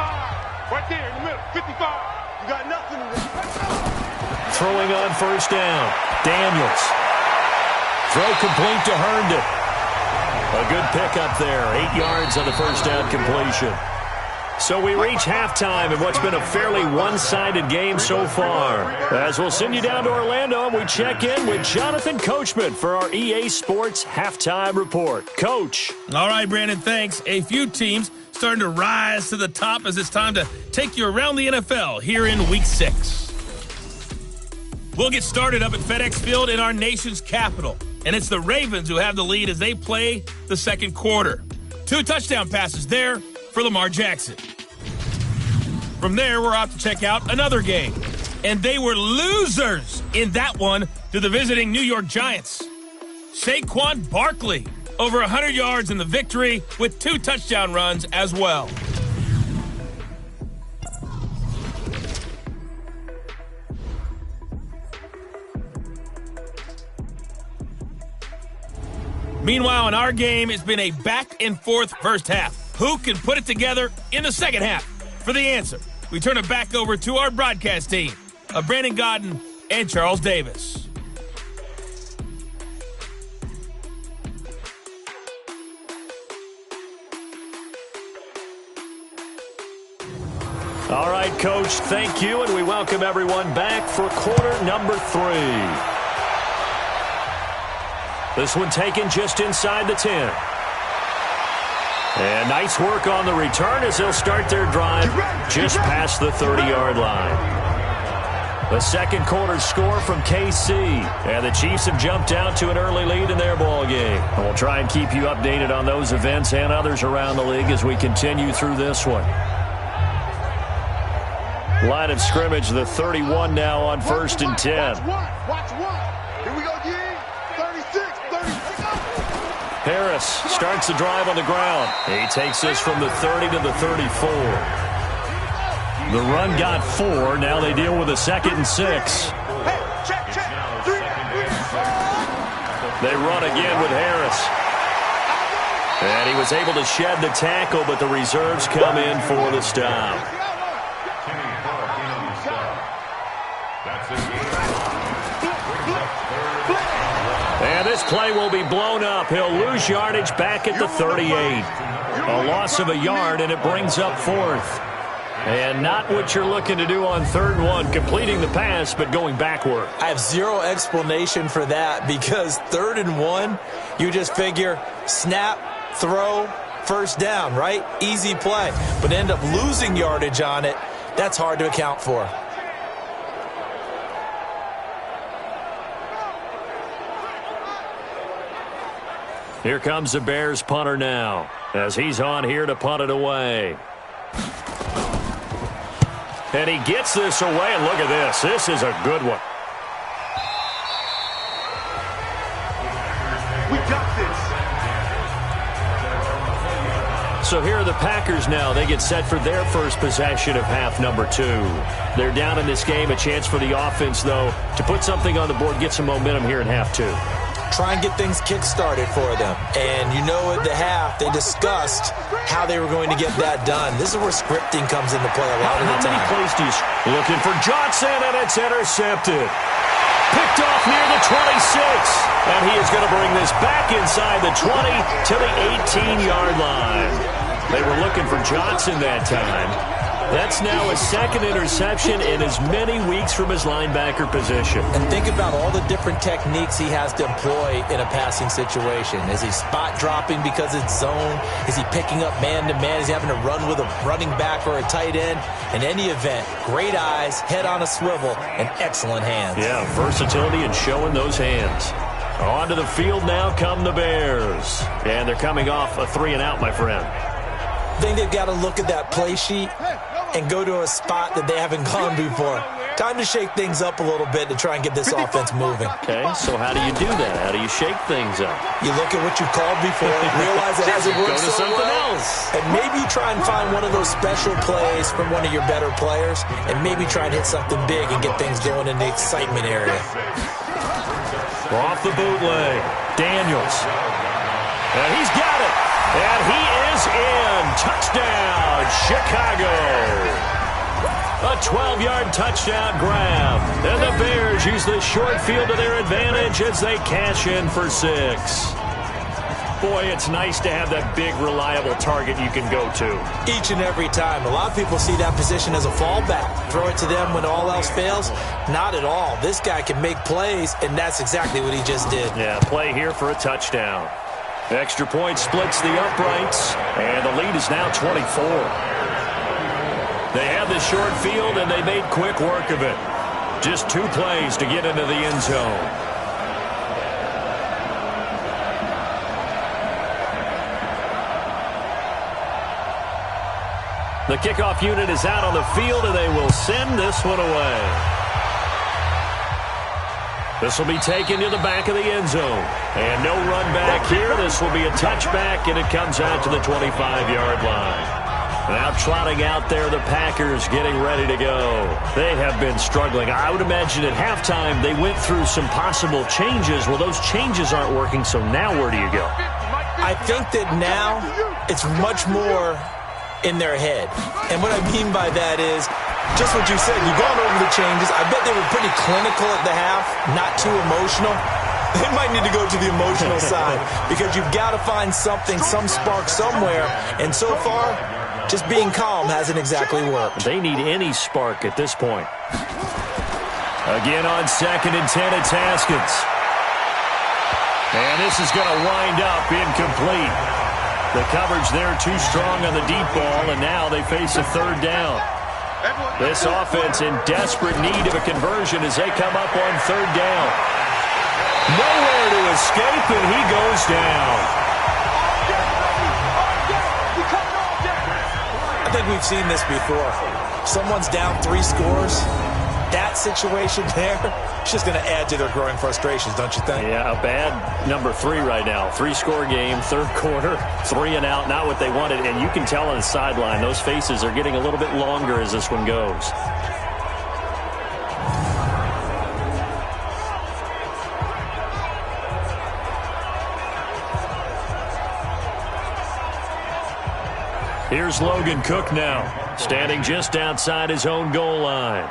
Right there in the middle. 55. You got nothing to do. Throwing on 1st down, Daniels. Throw complete to Herndon. A good pickup there, 8 yards on the 1st down completion. So we reach halftime in what's been a fairly one-sided game so far. As we'll send you down to Orlando, and we check in with Jonathan Coachman for our EA Sports Halftime Report. Coach. All right, Brandon, thanks. A few teams starting to rise to the top as it's time to take you around the NFL here in Week 6. We'll get started up at FedEx Field in our nation's capital. And it's the Ravens who have the lead as they play the second quarter. 2 touchdown passes there for Lamar Jackson. From there, we're off to check out another game. And they were losers in that one to the visiting New York Giants. Saquon Barkley, over 100 yards in the victory with 2 touchdown runs as well. Meanwhile, in our game, it's been a back-and-forth first half. Who can put it together in the second half? For the answer, we turn it back over to our broadcast team of Brandon Godden and Charles Davis. All right, Coach, thank you, and we welcome everyone back for quarter number 3. This one taken just inside the 10. And nice work on the return as they'll start their drive just past the 30-yard line. The second quarter score from KC. And the Chiefs have jumped out to an early lead in their ball game. And we'll try and keep you updated on those events and others around the league as we continue through this one. Line of scrimmage, the 31 now on 1st and 10. Watch one. Here we go, G. 36. Harris starts the drive on the ground. He takes this from the 30 to the 34. The run got 4. Now they deal with a 2nd and 6. They run again with Harris. And he was able to shed the tackle, but the reserves come in for the stop. And this play will be blown up. He'll lose yardage back at the 38. A loss of a yard, and it brings up 4th. And not what you're looking to do on 3rd and 1, completing the pass, but going backward. I have zero explanation for that because 3rd and 1, you just figure snap, throw, 1st down, right? Easy play. But end up losing yardage on it. That's hard to account for. Here comes the Bears punter now, as he's on here to punt it away. And he gets this away, and look at this. This is a good one. We got this. So here are the Packers now. They get set for their first possession of half number 2. They're down in this game. A chance for the offense, though, to put something on the board, get some momentum here in half 2. Try and get things kick-started for them. And you know at the half, they discussed how they were going to get that done. This is where scripting comes into play a lot of the time. How many plays do you... Looking for Johnson, and it's intercepted. Picked off near the 26. And he is going to bring this back inside the 20 to the 18-yard line. They were looking for Johnson that time. That's now a second interception in as many weeks from his linebacker position. And think about all the different techniques he has to employ in a passing situation. Is he spot dropping because it's zone? Is he picking up man-to-man? Is he having to run with a running back or a tight end? In any event, great eyes, head on a swivel, and excellent hands. Yeah, versatility and showing those hands. Onto the field now come the Bears. And they're coming off a 3-and-out, my friend. I think they've got to look at that play sheet and go to a spot that they haven't gone before. Time to shake things up a little bit to try and get this offense moving. Okay, so how do you do that? How do you shake things up? You look at what you've called before, realize it hasn't worked Go to so something well, else. and maybe try and find one of those special plays from one of your better players, and maybe try and hit something big and get things going in the excitement area. Off the bootleg, Daniels. And he's got it. And he is in. Touchdown, Chicago. A 12-yard touchdown grab. And the Bears use the short field to their advantage as they cash in for 6. Boy, it's nice to have that big, reliable target you can go to. Each and every time. A lot of people see that position as a fallback. Throw it to them when all else fails. Not at all. This guy can make plays, and that's exactly what he just did. Yeah, play here for a touchdown. Extra point splits the uprights, and the lead is now 24. They have the short field, and they made quick work of it. Just 2 plays to get into the end zone. The kickoff unit is out on the field, and they will send this one away. This will be taken to the back of the end zone. And no run back here. This will be a touchback, and it comes out to the 25-yard line. Now trotting out there, the Packers getting ready to go. They have been struggling. I would imagine at halftime they went through some possible changes. Well, those changes aren't working, so now where do you go? I think that now it's much more in their head. And what I mean by that is just what you said. You've gone over the changes. I bet they were pretty clinical at the half, not too emotional. They might need to go to the emotional side because you've got to find something, some spark somewhere. And so far, just being calm hasn't exactly worked. They need any spark at this point. Again on 2nd and 10, it's Haskins. And this is going to wind up incomplete. The coverage there too strong on the deep ball, and now they face a 3rd down. This offense in desperate need of a conversion as they come up on 3rd down. Nowhere to escape, and he goes down. I think we've seen this before. Someone's down 3 scores. That situation there, it's just going to add to their growing frustrations, don't you think? Yeah, a bad number 3 right now. 3-score game, 3rd quarter, 3-and-out, not what they wanted. And you can tell on the sideline, those faces are getting a little bit longer as this one goes. Here's Logan Cook now, standing just outside his own goal line.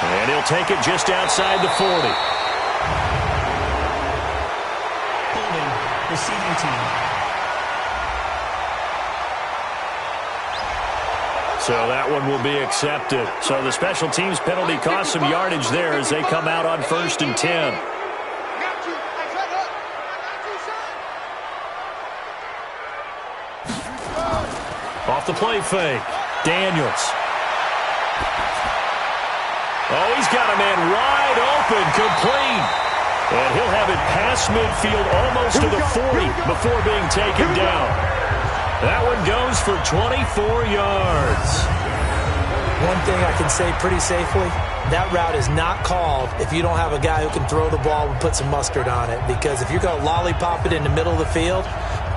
And he'll take it just outside the 40. Holding, receiving team. So that one will be accepted. So the special teams penalty cost some yardage there as they come out on 1st and 10. Off the play fake, Daniels. Oh, he's got a man wide open, complete. And he'll have it past midfield almost to the 40 before being taken down. That one goes for 24 yards. One thing I can say pretty safely, that route is not called if you don't have a guy who can throw the ball and put some mustard on it. Because if you're going to lollipop it in the middle of the field,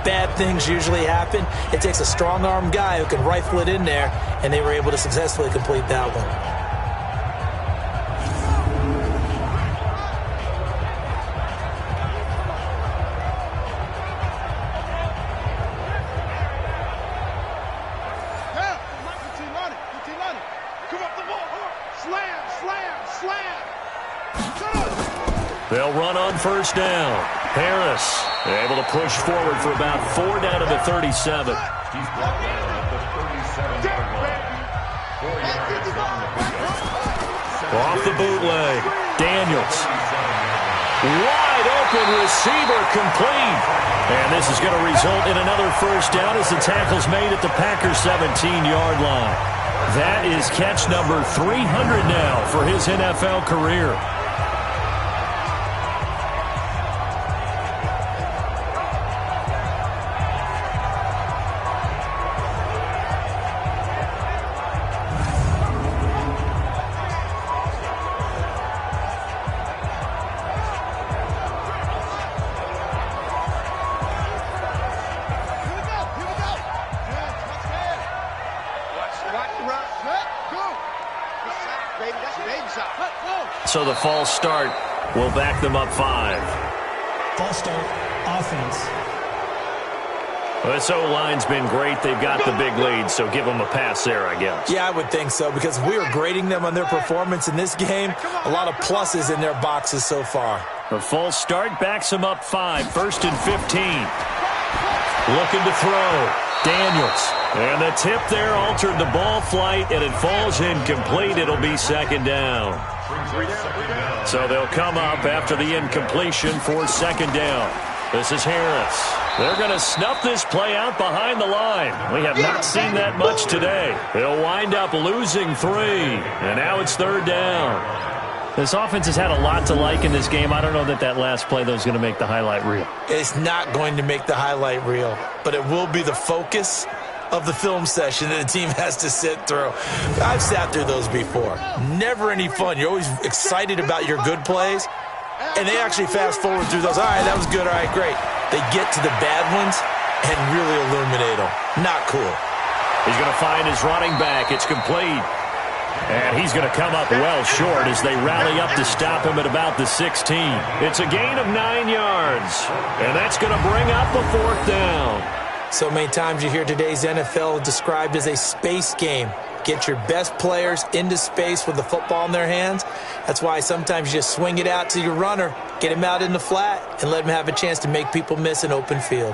bad things usually happen. It takes a strong-armed guy who can rifle it in there, and they were able to successfully complete that one. They'll run on first down. Harris able to push forward for about 4 down to the 37. He's brought down at the 37-yard line. 4 yards on the pickup. Off the bootleg. Daniels. Wide open receiver, complete. And this is going to result in another first down as the tackle's made at the Packers' 17-yard line. That is catch number 300 now for his NFL career. So the false start will back them up 5. False start, offense. Well, this O-line's been great. They've got the big lead, so give them a pass there, I guess. Yeah, I would think so, because we were grading them on their performance in this game. A lot of pluses in their boxes so far. The false start backs them up 5. 1st and 15. Looking to throw. Daniels. And the tip there altered the ball flight, and it falls incomplete. It'll be 2nd down. So they'll come up after the incompletion for 2nd down. This is Harris. They're going to snuff this play out behind the line. We have not seen that much today. They'll wind up losing 3. And now it's 3rd down. This offense has had a lot to like in this game. I don't know that last play, though, is going to make the highlight reel. It's not going to make the highlight reel, but it will be the focus of the film session that the team has to sit through. I've sat through those before. Never any fun. You're always excited about your good plays, and they actually fast forward through those. All right, that was good. All right, great. They get to the bad ones and really illuminate them. Not cool. He's going to find his running back. It's complete. And he's going to come up well short as they rally up to stop him at about the 16. It's a gain of 9 yards. And that's going to bring up a 4th down. So many times you hear today's NFL described as a space game. Get your best players into space with the football in their hands. That's why sometimes you just swing it out to your runner, get him out in the flat, and let him have a chance to make people miss an open field.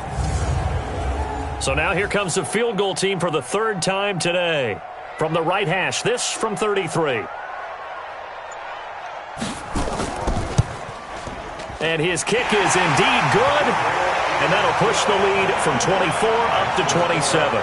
So now here comes the field goal team for the 3rd time today. From the right hash, this from 33. And his kick is indeed good. And that'll push the lead from 24 up to 27.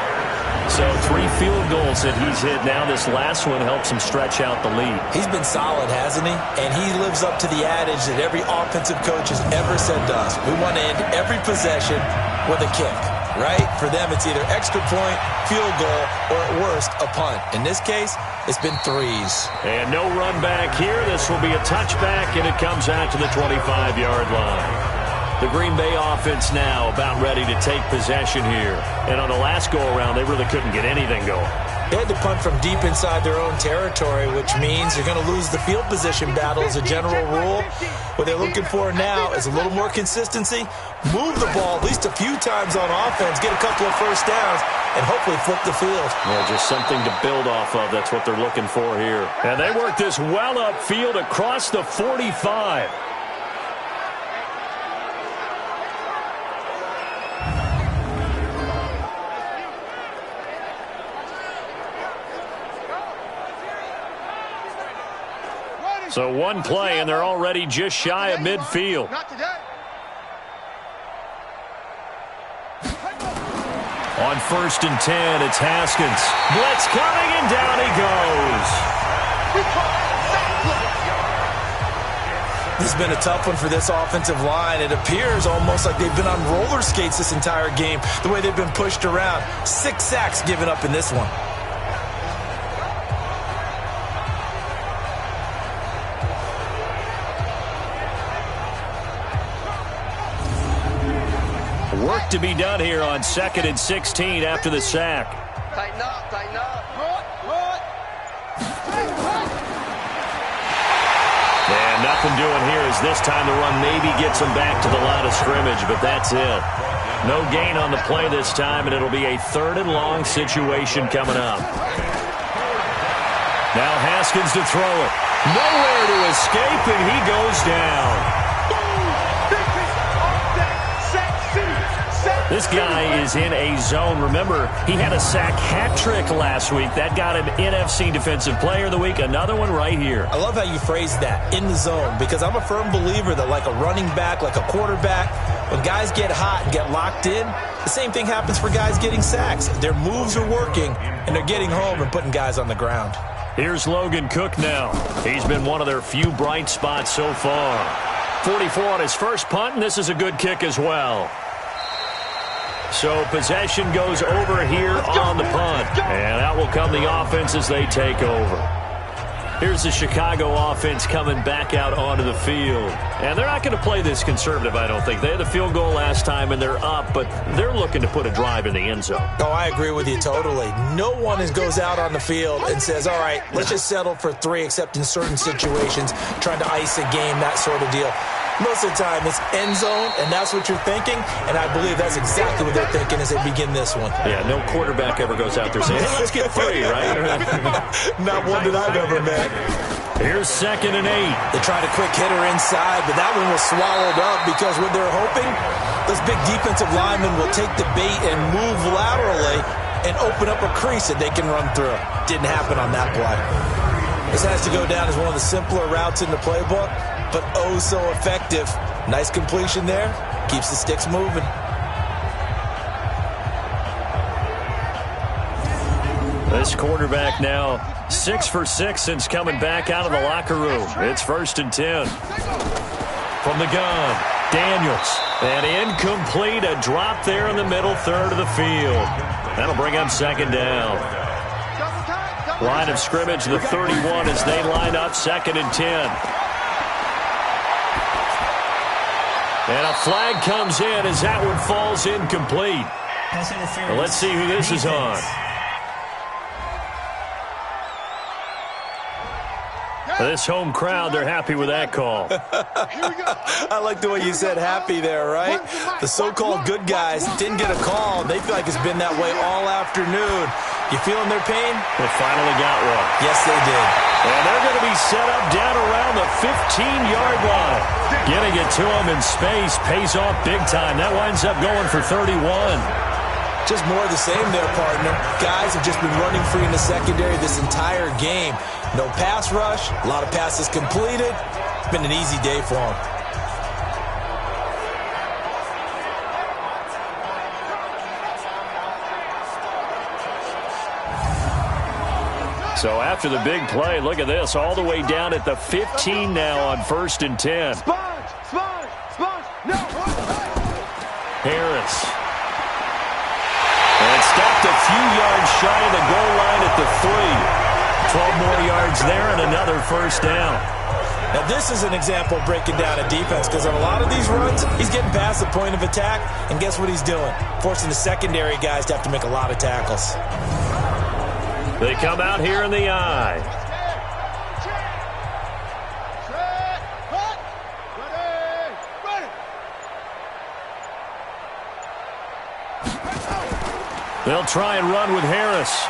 So 3 field goals that he's hit now. This last one helps him stretch out the lead. He's been solid, hasn't he? And he lives up to the adage that every offensive coach has ever said to us. We want to end every possession with a kick, right? For them, it's either extra point, field goal, or at worst, a punt. In this case, it's been 3s. And no run back here. This will be a touchback, and it comes out to the 25-yard line. The Green Bay offense now about ready to take possession here. And on the last go-around, they really couldn't get anything going. They had to punt from deep inside their own territory, which means they're going to lose the field position battle as a general rule. What they're looking for now is a little more consistency, move the ball at least a few times on offense, get a couple of first downs, and hopefully flip the field. Yeah, just something to build off of. That's what they're looking for here. And they work this well upfield across the 45. So one play, and they're already just shy of midfield. On 1st and 10, it's Haskins. Blitz coming, and down he goes. This has been a tough one for this offensive line. It appears almost like they've been on roller skates this entire game, the way they've been pushed around. 6 sacks given up in this one. Work to be done here on 2nd and 16 after the sack. Tighten up, tighten up. And nothing doing here as this time the run maybe gets them back to the line of scrimmage, but that's it. No gain on the play this time, and it'll be a 3rd and long situation coming up. Now Haskins to throw it. Nowhere to escape, and he goes down. This guy is in a zone. Remember, he had a sack hat trick last week. That got him NFC Defensive Player of the Week. Another one right here. I love how you phrase that, in the zone, because I'm a firm believer that like a running back, like a quarterback, when guys get hot and get locked in, the same thing happens for guys getting sacks. Their moves are working, and they're getting home and putting guys on the ground. Here's Logan Cook now. He's been one of their few bright spots so far. 44 on his first punt, and this is a good kick as well. So possession goes over here on the punt. And out will come the offense as they take over. Here's the Chicago offense coming back out onto the field. And they're not going to play this conservative, I don't think. They had the field goal last time, and they're up, but they're looking to put a drive in the end zone. Oh, I agree with you totally. No one goes out on the field and says, all right, let's just settle for 3, except in certain situations, trying to ice a game, that sort of deal. Most of the time, it's end zone, and that's what you're thinking, and I believe that's exactly what they're thinking as they begin this one. Yeah, no quarterback ever goes out there saying, hey, let's get 3, right? Not one that I've ever met. Here's 2nd and 8. They tried a quick hitter inside, but that one was swallowed up because what they're hoping, those big defensive linemen will take the bait and move laterally and open up a crease that they can run through. Didn't happen on that play. This has to go down as one of the simpler routes in the playbook, but oh so effective. Nice completion there. Keeps the sticks moving. This quarterback now 6 for 6 since coming back out of the locker room. It's 1st and 10. From the gun, Daniels. And incomplete, a drop there in the middle third of the field. That'll bring up 2nd down. Line of scrimmage, the 31 as they line up 2nd and 10. And a flag comes in as that one falls incomplete. Well, let's see who this is on. This home crowd, they're happy with that call. I like the way you said happy there, right? The so-called good guys didn't get a call. They feel like it's been that way all afternoon. You feeling their pain? They finally got one. Yes, they did. And they're going to be set up down around the 15-yard line. Getting it to them in space pays off big time. That winds up going for 31. Just more of the same there, partner. Guys have just been running free in the secondary this entire game. No pass rush, a lot of passes completed. It's been an easy day for them. So after the big play, look at this, all the way down at the 15 now on 1st and 10. Harris. And stopped a few yards shy of the goal line at the 3. 12 more yards there and another 1st down. Now this is an example of breaking down a defense, because on a lot of these runs, he's getting past the point of attack, and guess what he's doing? Forcing the secondary guys to have to make a lot of tackles. They come out here in the eye. They'll try and run with Harris.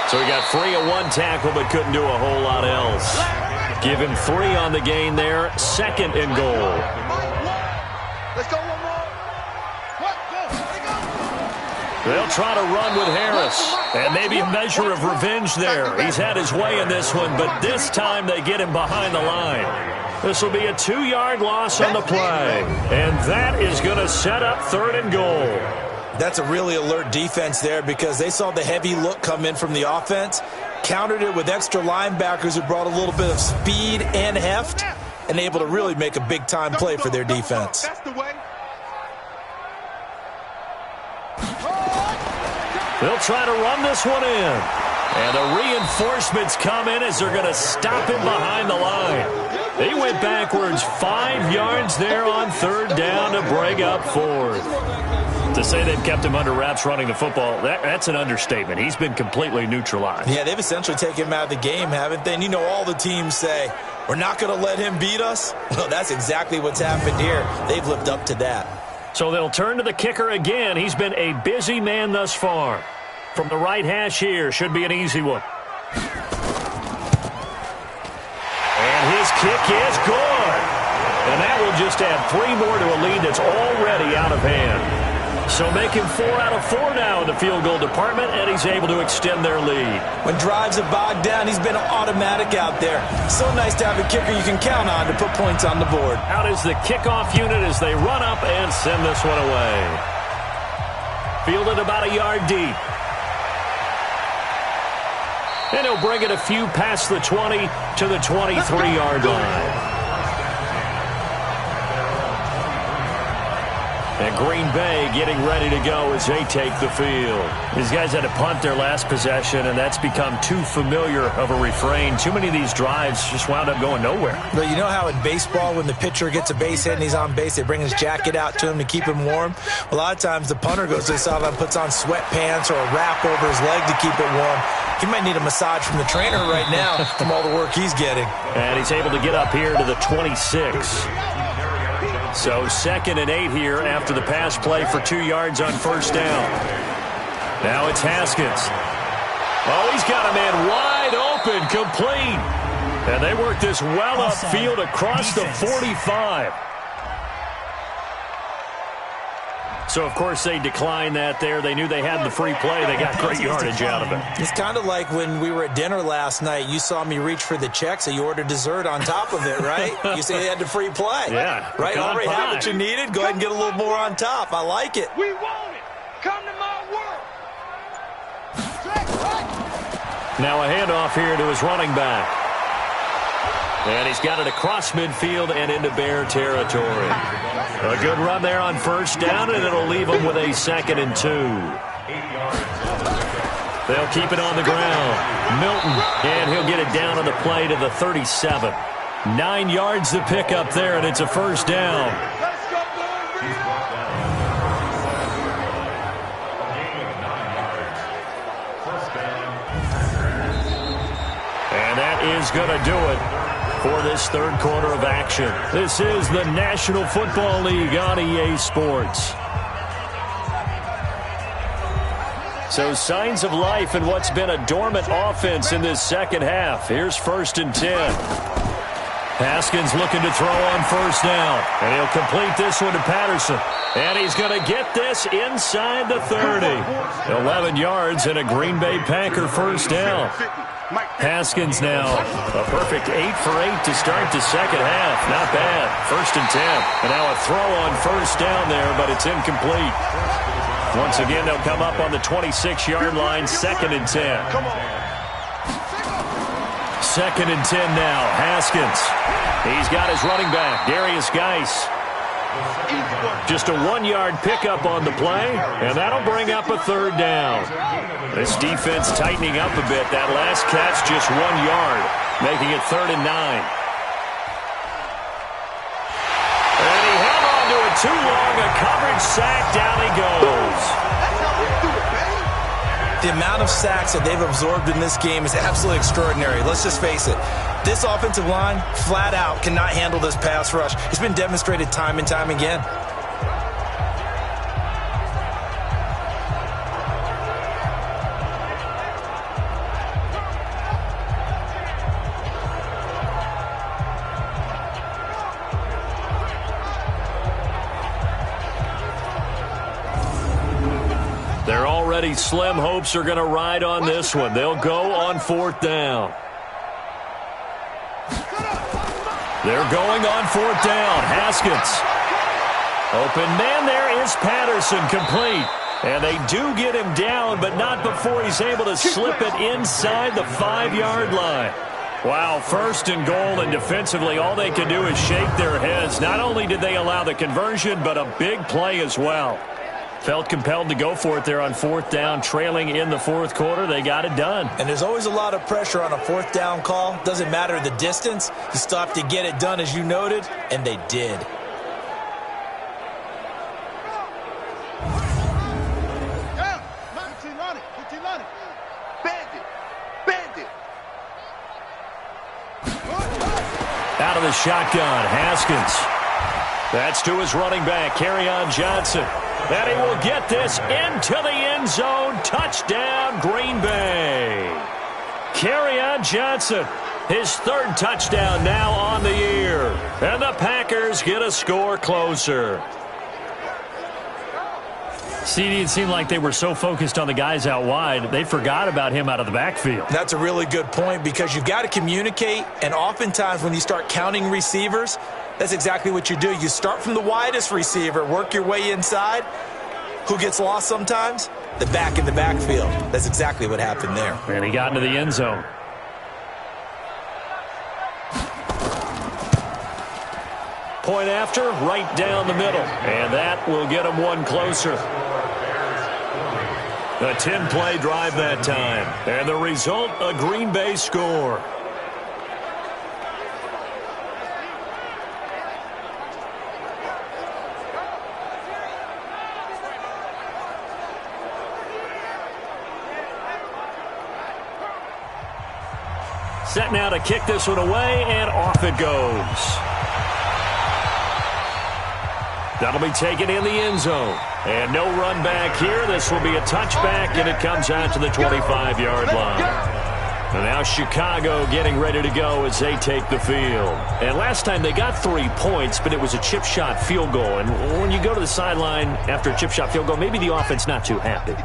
So he got free of 1 tackle but couldn't do a whole lot else. Give him 3 on the gain there. 2nd and goal. Let's go one more. They'll try to run with Harris. And maybe a measure of revenge there. He's had his way in this one, but this time they get him behind the line. This will be a 2-yard loss on the play. And that is going to set up 3rd and goal. That's a really alert defense there, because they saw the heavy look come in from the offense, countered it with extra linebackers who brought a little bit of speed and heft, and able to really make a big-time play for their defense. That's the way. They'll try to run this one in. And the reinforcements come in as they're going to stop him behind the line. He went backwards 5 yards there on third down to break up fourth. To say they've kept him under wraps running the football, that's an understatement. He's been completely neutralized. Yeah, they've essentially taken him out of the game, haven't they? And you know all the teams say, we're not going to let him beat us. Well, that's exactly what's happened here. They've lived up to that. So they'll turn to the kicker again. He's been a busy man thus far. From the right hash here, should be an easy one. And his kick is good. And that will just add 3 more to a lead that's already out of hand. So making 4 out of 4 now in the field goal department, and he's able to extend their lead. When drives have bogged down, he's been automatic out there. So nice to have a kicker you can count on to put points on the board. Out is the kickoff unit as they run up and send this one away. Fielded about a yard deep. And he'll bring it a few past the 20 to the 23-yard line. And Green Bay getting ready to go as they take the field. These guys had to punt their last possession, and that's become too familiar of a refrain. Too many of these drives just wound up going nowhere. But you know how in baseball, when the pitcher gets a base hit and he's on base, they bring his jacket out to him to keep him warm? A lot of times the punter goes to the sideline, puts on sweatpants or a wrap over his leg to keep it warm. He might need a massage from the trainer right now from all the work he's getting. And he's able to get up here to the 26. So 2nd and 8 here after the pass play for 2 yards on first down. Now it's Haskins. Oh, he's got a man wide open, complete. And they work this well upfield across the 45. So, of course, they declined that there. They knew they had the free play. They got great yardage out of it. It's kind of like when we were at dinner last night. You saw me reach for the check, so you ordered dessert on top of it, right? You say they had the free play. Yeah. Right? Already have what you needed. Go ahead and get a little more on top. I like it. We want it. Come to my world. Now a handoff here to his running back. And he's got it across midfield and into Bear territory. A good run there on first down, and it'll leave him with a 2nd and 2. They'll keep it on the ground. Milton, and he'll get it down on the play to the 37. 9 yards to pick up there, and it's a first down. And that is going to do it for this third quarter of action. This is the National Football League on EA Sports. So signs of life in what's been a dormant offense in this second half. Here's 1st and 10. Haskins looking to throw on first down. And he'll complete this one to Patterson. And he's going to get this inside the 30. 11 yards and a Green Bay Packer first down. Haskins now a perfect 8 for 8 to start the second half. Not bad. 1st and 10. And now a throw on first down there, but it's incomplete. Once again, they'll come up on the 26-yard line. 2nd and 10. 2nd and 10 now. Haskins. He's got his running back, Darius Geis. Just a 1-yard pickup on the play, and that'll bring up a 3rd down. This defense tightening up a bit. That last catch just 1 yard, making it 3rd and 9. And he held on to it too long. A coverage sack. Down he goes. The amount of sacks that they've absorbed in this game is absolutely extraordinary. Let's just face it. This offensive line, flat out, cannot handle this pass rush. It's been demonstrated time and time again. Their already slim hopes are going to ride on this one. They'll go on 4th down. They're going on 4th down. Haskins. Open man there is Patterson, complete. And they do get him down, but not before he's able to slip it inside the 5-yard line. Wow, first and goal, and defensively all they can do is shake their heads. Not only did they allow the conversion, but a big play as well. Felt compelled to go for it there on fourth down, trailing in the fourth quarter. They got it done. And there's always a lot of pressure on a fourth down call. Doesn't matter the distance. You still have to get it done, as you noted, and they did. Out of the shotgun, Haskins. That's to his running back, Kerryon Johnson. And he will get this into the end zone. Touchdown, Green Bay. Kerryon Johnson, his third touchdown now on the year. And the Packers get a score closer. CD, it seemed like they were so focused on the guys out wide, they forgot about him out of the backfield. That's a really good point because you've got to communicate, and oftentimes when you start counting receivers, that's exactly what you do. You start from the widest receiver, work your way inside. Who gets lost sometimes? The back in the backfield. That's exactly what happened there. And he got into the end zone. Point after, right down the middle. And that will get him one closer. A 10-play drive that time. And the result, a Green Bay score. Set now to kick this one away, and off it goes. That'll be taken in the end zone. And no run back here. This will be a touchback, and it comes out to the 25-yard line. And now Chicago getting ready to go as they take the field. And last time they got 3 points, but it was a chip shot field goal. And when you go to the sideline after a chip shot field goal, maybe the offense not too happy.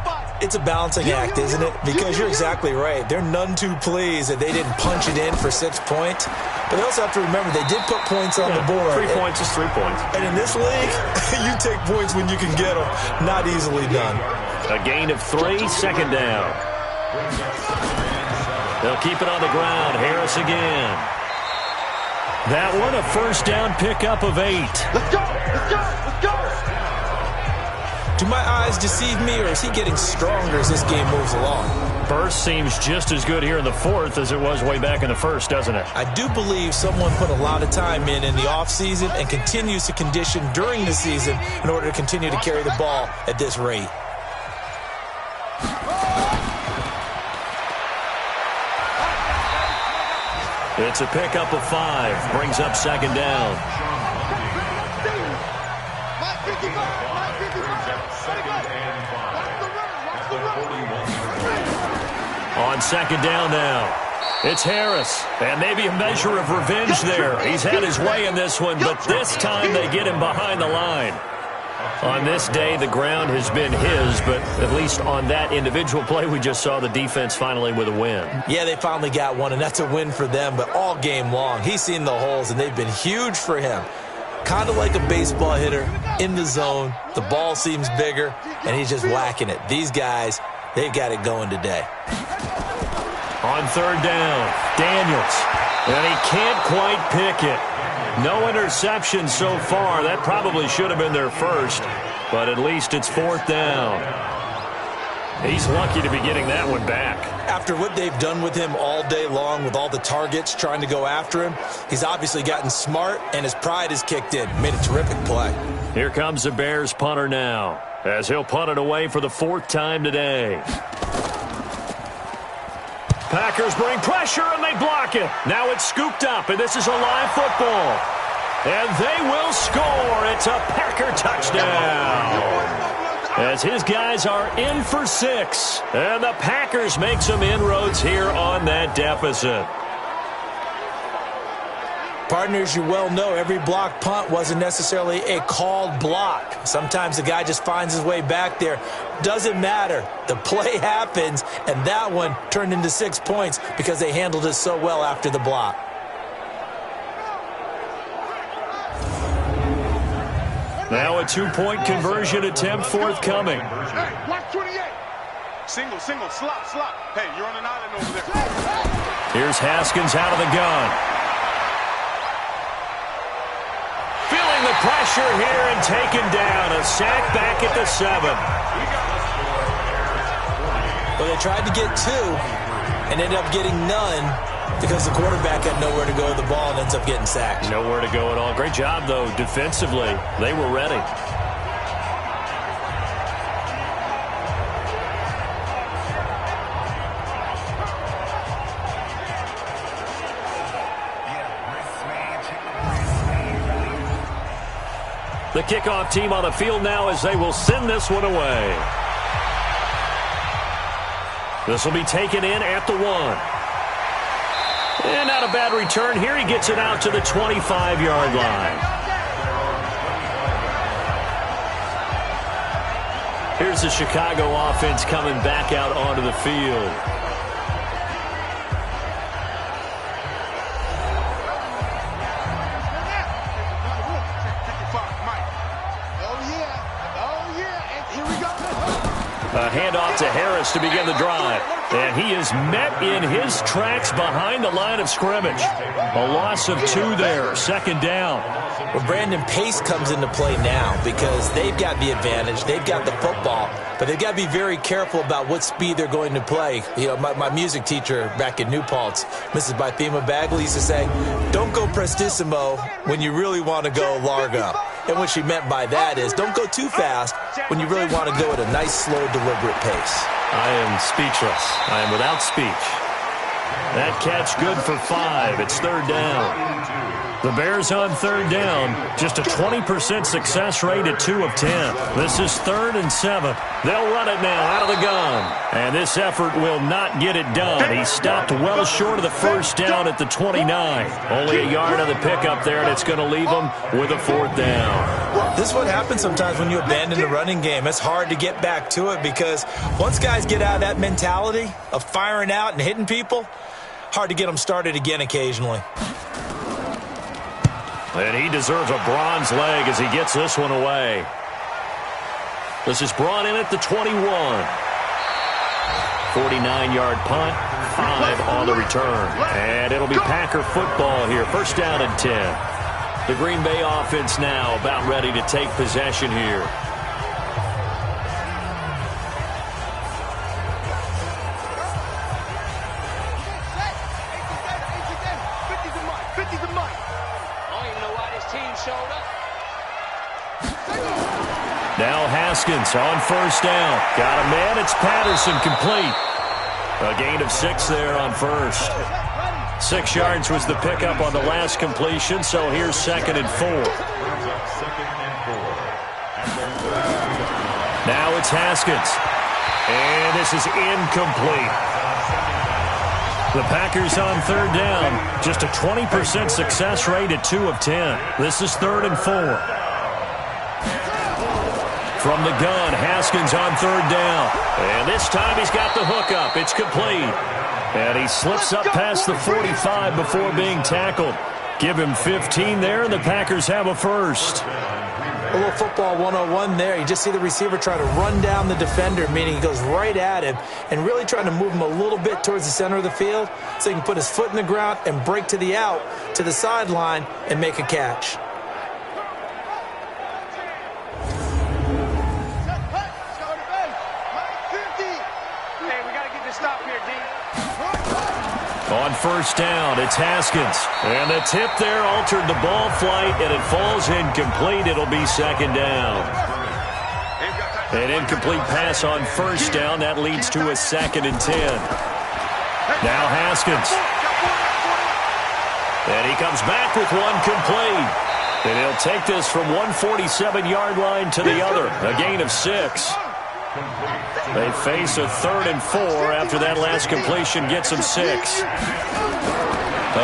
It's a balancing act, isn't it? Because you're exactly right. They're none too pleased that they didn't punch it in for 6 points. But they also have to remember they did put points on the board. 3 points is 3 points. And in this league, you take points when you can get them. Not easily done. A gain of 3, second down. They'll keep it on the ground. Harris again. That one, a first down pickup of 8. Let's go! Let's go! Let's go! Do my eyes deceive me, or is he getting stronger as this game moves along? Burst seems just as good here in the fourth as it was way back in the first, doesn't it? I do believe someone put a lot of time in the offseason and continues to condition during the season in order to continue to carry the ball at this rate. It's a pickup of 5. Brings up second down. On second down now, it's Harris. And maybe a measure of revenge there. He's had his way in this one, but this time they get him behind the line. On this day, the ground has been his, but at least on that individual play, we just saw the defense finally with a win. Yeah, they finally got one, and that's a win for them, but all game long, he's seen the holes, and they've been huge for him. Kind of like a baseball hitter in the zone. The ball seems bigger, and he's just whacking it. These guys, they've got it going today. On third down, Daniels, and he can't quite pick it. No interception so far. That probably should have been their first, but at least it's fourth down. He's lucky to be getting that one back. After what they've done with him all day long with all the targets trying to go after him, he's obviously gotten smart, and his pride has kicked in. Made a terrific play. Here comes the Bears punter now, as he'll punt it away for the 4th time today. Packers bring pressure, and they block it. Now it's scooped up, and this is a live football. And they will score. It's a Packer touchdown. As his guys are in for 6. And the Packers make some inroads here on that deficit. Partners, you well know every block punt wasn't necessarily a called block. Sometimes the guy just finds his way back there. Doesn't matter. The play happens, and that one turned into 6 points because they handled it so well after the block. Now a 2-point conversion attempt forthcoming. Hey, watch 28. Single, slop. Hey, you're on an island over there. Here's Haskins out of the gun. Feeling the pressure here and taken down. A sack back at the 7. Well, they tried to get 2 and ended up getting none because the quarterback had nowhere to go with the ball and ends up getting sacked. Nowhere to go at all. Great job, though, defensively. They were ready. The kickoff team on the field now as they will send this one away. This will be taken in at the 1. And not a bad return here. He gets it out to the 25-yard line. Here's the Chicago offense coming back out onto the field. A handoff to Harris to begin the drive. And he is met in his tracks behind the line of scrimmage. A loss of 2 there, 2nd down. Well, Brandon, pace comes into play now because they've got the advantage. They've got the football, but they've got to be very careful about what speed they're going to play. You know, my music teacher back in New Paltz, Mrs. Bythema Bagley, used to say, don't go prestissimo when you really want to go largo. And what she meant by that is don't go too fast when you really want to go at a nice, slow, deliberate pace. I am speechless. I am without speech. That catch good for 5. It's 3rd down. The Bears on 3rd down. Just a 20% success rate at 2 of 10. This is 3rd and 7. They'll run it now out of the gun. And this effort will not get it done. He stopped well short of the 1st down at the 29. Only a yard on the pickup there, and it's going to leave them with a 4th down. This is what happens sometimes when you abandon the running game. It's hard to get back to it because once guys get out of that mentality of firing out and hitting people, hard to get them started again occasionally. And he deserves a bronze leg as he gets this one away. This is brought in at the 21. 49-yard punt, 5 on the return. And it'll be Packer football here. 1st down and 10. The Green Bay offense now about ready to take possession here. Now Haskins on 1st down. Got a man. It's Patterson complete. A gain of 6 there on 1st. 6 yards was the pickup on the last completion, so here's 2nd and 4. Now it's Haskins. And this is incomplete. The Packers on 3rd down. Just a 20% success rate at 2 of 10. This is 3rd and 4. From the gun, Haskins on 3rd down. And this time he's got the hookup. It's complete. And he slips up past the 45 before being tackled. Give him 15 there, and the Packers have a 1st. A little football 101 there. You just see the receiver try to run down the defender, meaning he goes right at him and really trying to move him a little bit towards the center of the field so he can put his foot in the ground and break to the out, to the sideline, and make a catch. On 1st down, it's Haskins. And the tip there altered the ball flight, and it falls incomplete. It'll be 2nd down. An incomplete pass on 1st down. That leads to a 2nd and 10. Now Haskins. And he comes back with one complete. And he'll take this from 147-yard line to the other. A gain of 6. They face a 3rd and 4 after that last completion gets them 6.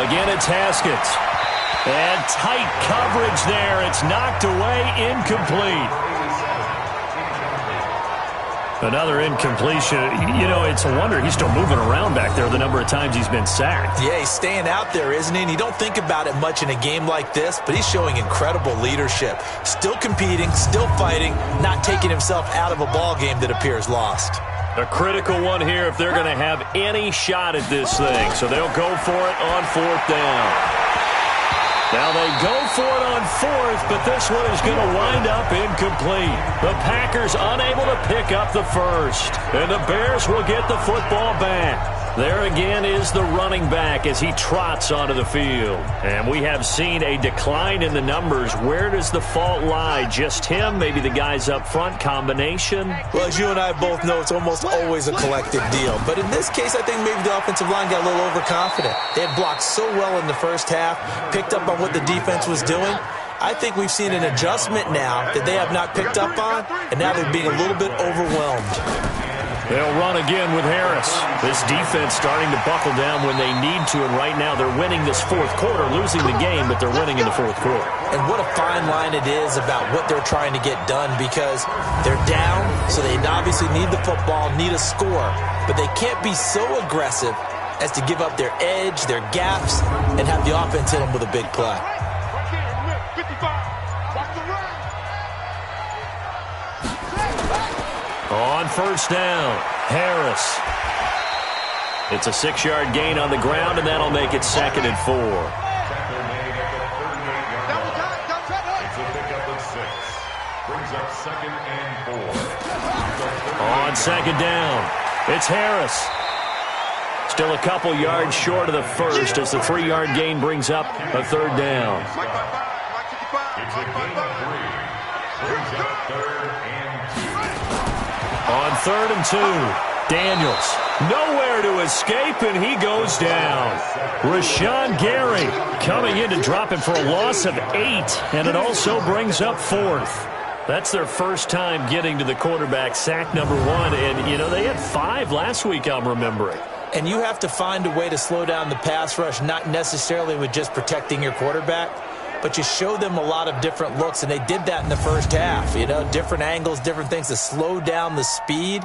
Again, it's Haskins. And tight coverage there. It's knocked away, incomplete. Another incompletion. You know, it's a wonder he's still moving around back there the number of times he's been sacked. Yeah, he's staying out there, isn't he? And you don't think about it much in a game like this, but he's showing incredible leadership. Still competing, still fighting, not taking himself out of a ball game that appears lost. A critical one here if they're going to have any shot at this thing. So they'll go for it on 4th down. Now they go for it on 4th, but this one is going to wind up incomplete. The Packers unable to pick up the first. And the Bears will get the football back. There again is the running back as he trots onto the field. And we have seen a decline in the numbers. Where does the fault lie? Just him? Maybe the guys up front? Combination? Well, as you and I both know, it's almost always a collective deal. But in this case, I think maybe the offensive line got a little overconfident. They had blocked so well in the first half, picked up on what the defense was doing. I think we've seen an adjustment now that they have not picked up on, and now they're being a little bit overwhelmed. They'll run again with Harris. This defense starting to buckle down when they need to, and right now they're winning this 4th quarter, losing the game, but they're winning in the 4th quarter. And what a fine line it is about what they're trying to get done, because they're down, so they obviously need the football, need a score, but they can't be so aggressive as to give up their edge, their gaps, and have the offense hit them with a big play. On 1st down, Harris. It's a 6-yard gain on the ground, and that'll make it 2nd and 4. On 2nd down, it's Harris. Still a couple yards short of the first as the 3-yard gain brings up a 3rd down. On 3rd and 2, Daniels. Nowhere to escape, and he goes down. Rashawn Gary coming in to drop him for a loss of 8, and it also brings up 4th. That's their first time getting to the quarterback, sack number 1, and, you know, they had 5 last week, I'm remembering. And you have to find a way to slow down the pass rush, not necessarily with just protecting your quarterback, but you show them a lot of different looks, and they did that in the first half. You know, different angles, different things to slow down the speed.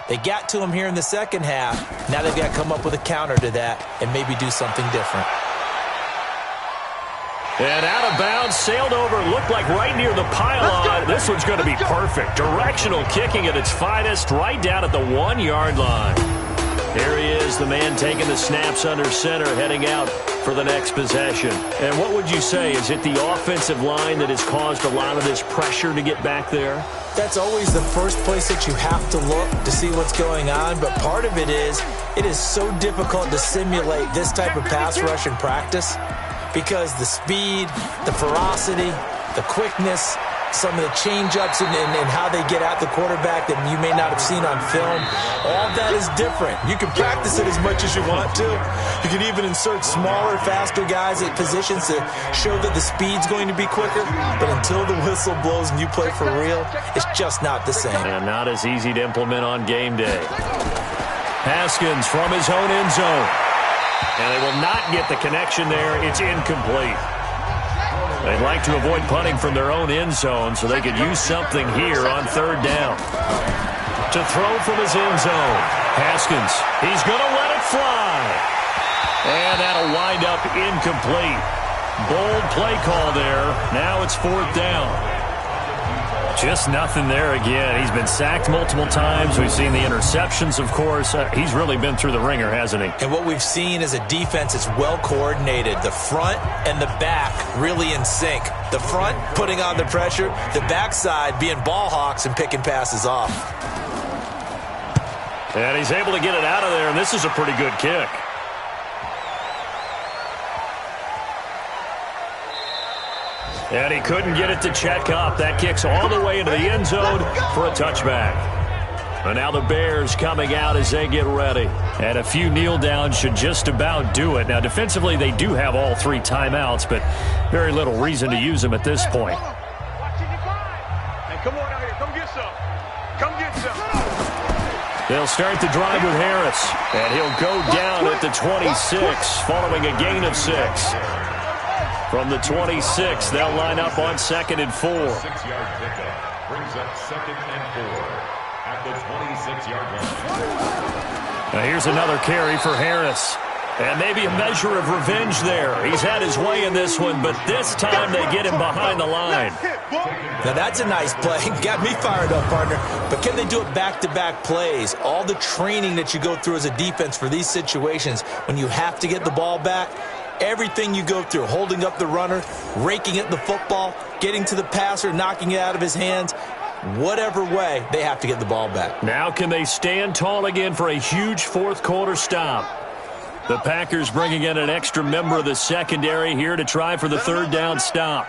They got to him here in the second half. Now they've got to come up with a counter to that and maybe do something different. And out of bounds, sailed over, looked like right near the pylon. This one's going to be perfect. Directional kicking at its finest, right down at the 1-yard line. Here he is, the man taking the snaps under center, heading out for the next possession. And what would you say? Is it the offensive line that has caused a lot of this pressure to get back there? That's always the first place that you have to look to see what's going on. But part of it is so difficult to simulate this type of pass rush in practice because the speed, the ferocity, the quickness, some of the change-ups and how they get at the quarterback that you may not have seen on film. All that is different. You can practice it as much as you want to. You can even insert smaller, faster guys at positions to show that the speed's going to be quicker. But until the whistle blows and you play for real, it's just not the same. And not as easy to implement on game day. Haskins from his own end zone. And they will not get the connection there. It's incomplete. They'd like to avoid punting from their own end zone so they could use something here on 3rd down. To throw from his end zone. Haskins, he's going to let it fly. And that'll wind up incomplete. Bold play call there. Now it's 4th down. Just nothing there again. He's been sacked multiple times. We've seen the interceptions, of course. He's really been through the ringer, hasn't he? And what we've seen is a defense that's well coordinated. The front and the back really in sync. The front putting on the pressure. The backside being ball hawks and picking passes off. And he's able to get it out of there, and this is a pretty good kick. And he couldn't get it to check up. That kicks all the way into the end zone for a touchback. And now the Bears coming out as they get ready. And a few kneel downs should just about do it. Now, defensively, they do have all 3 timeouts, but very little reason to use them at this point. Hey, come on out here. Come get some. Come get some. They'll start the drive with Harris. And he'll go down at the 26 following a gain of 6. From the 26, they'll line up on 2nd and 4. 6-yard pickup brings up 2nd and 4 at the 26-yard line. Now here's another carry for Harris. And maybe a measure of revenge there. He's had his way in this one, but this time they get him behind the line. Now, that's a nice play. Got me fired up, partner. But can they do it back-to-back plays? All the training that you go through as a defense for these situations, when you have to get the ball back, everything you go through, holding up the runner, raking at the football, getting to the passer, knocking it out of his hands, whatever way, they have to get the ball back. Now can they stand tall again for a huge fourth-quarter stop? The Packers bringing in an extra member of the secondary here to try for the third down stop.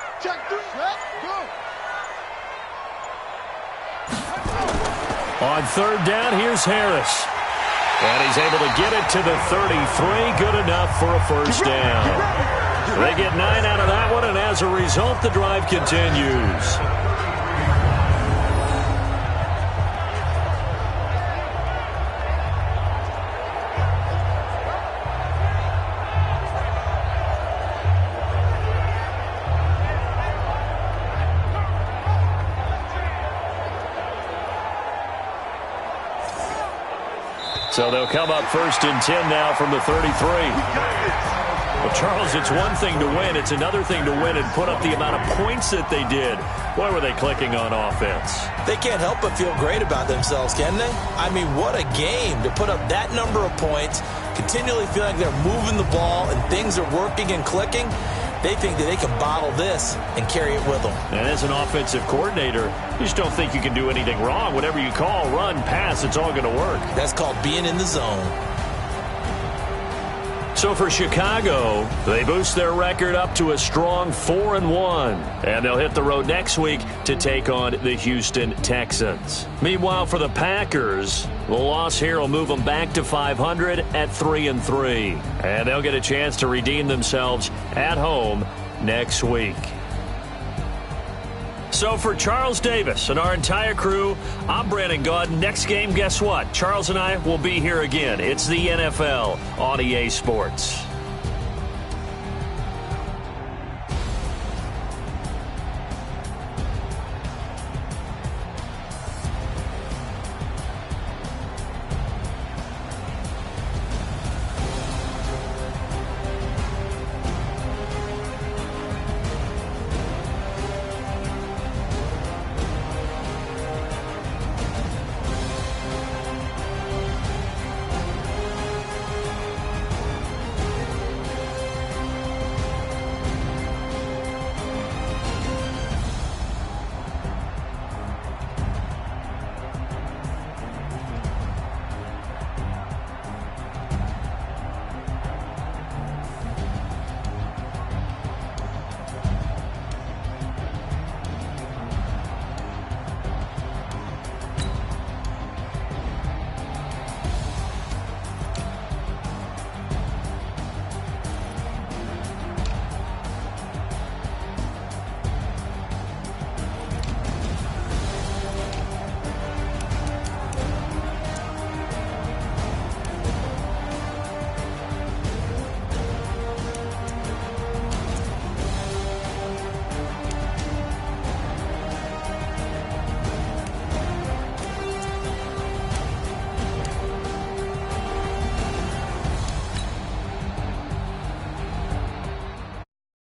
On third down, here's Harris. And he's able to get it to the 33. Good enough for a first down. They get 9 out of that one, and as a result, the drive continues. So they'll come up first and 10 now from the 33. Well, Charles, it's one thing to win. It's another thing to win and put up the amount of points that they did. Boy, were they clicking on offense. They can't help but feel great about themselves, can they? I mean, what a game to put up that number of points, continually feeling like they're moving the ball and things are working and clicking. They think that they can bottle this and carry it with them. And as an offensive coordinator, you just don't think you can do anything wrong. Whatever you call, run, pass, it's all going to work. That's called being in the zone. So for Chicago, they boost their record up to a strong 4-1. And they'll hit the road next week to take on the Houston Texans. Meanwhile, for the Packers, the loss here will move them back to 500 at 3-3. And they'll get a chance to redeem themselves at home next week. So for Charles Davis and our entire crew, I'm Brandon Gaudin. Next game, guess what? Charles and I will be here again. It's the NFL on EA Sports.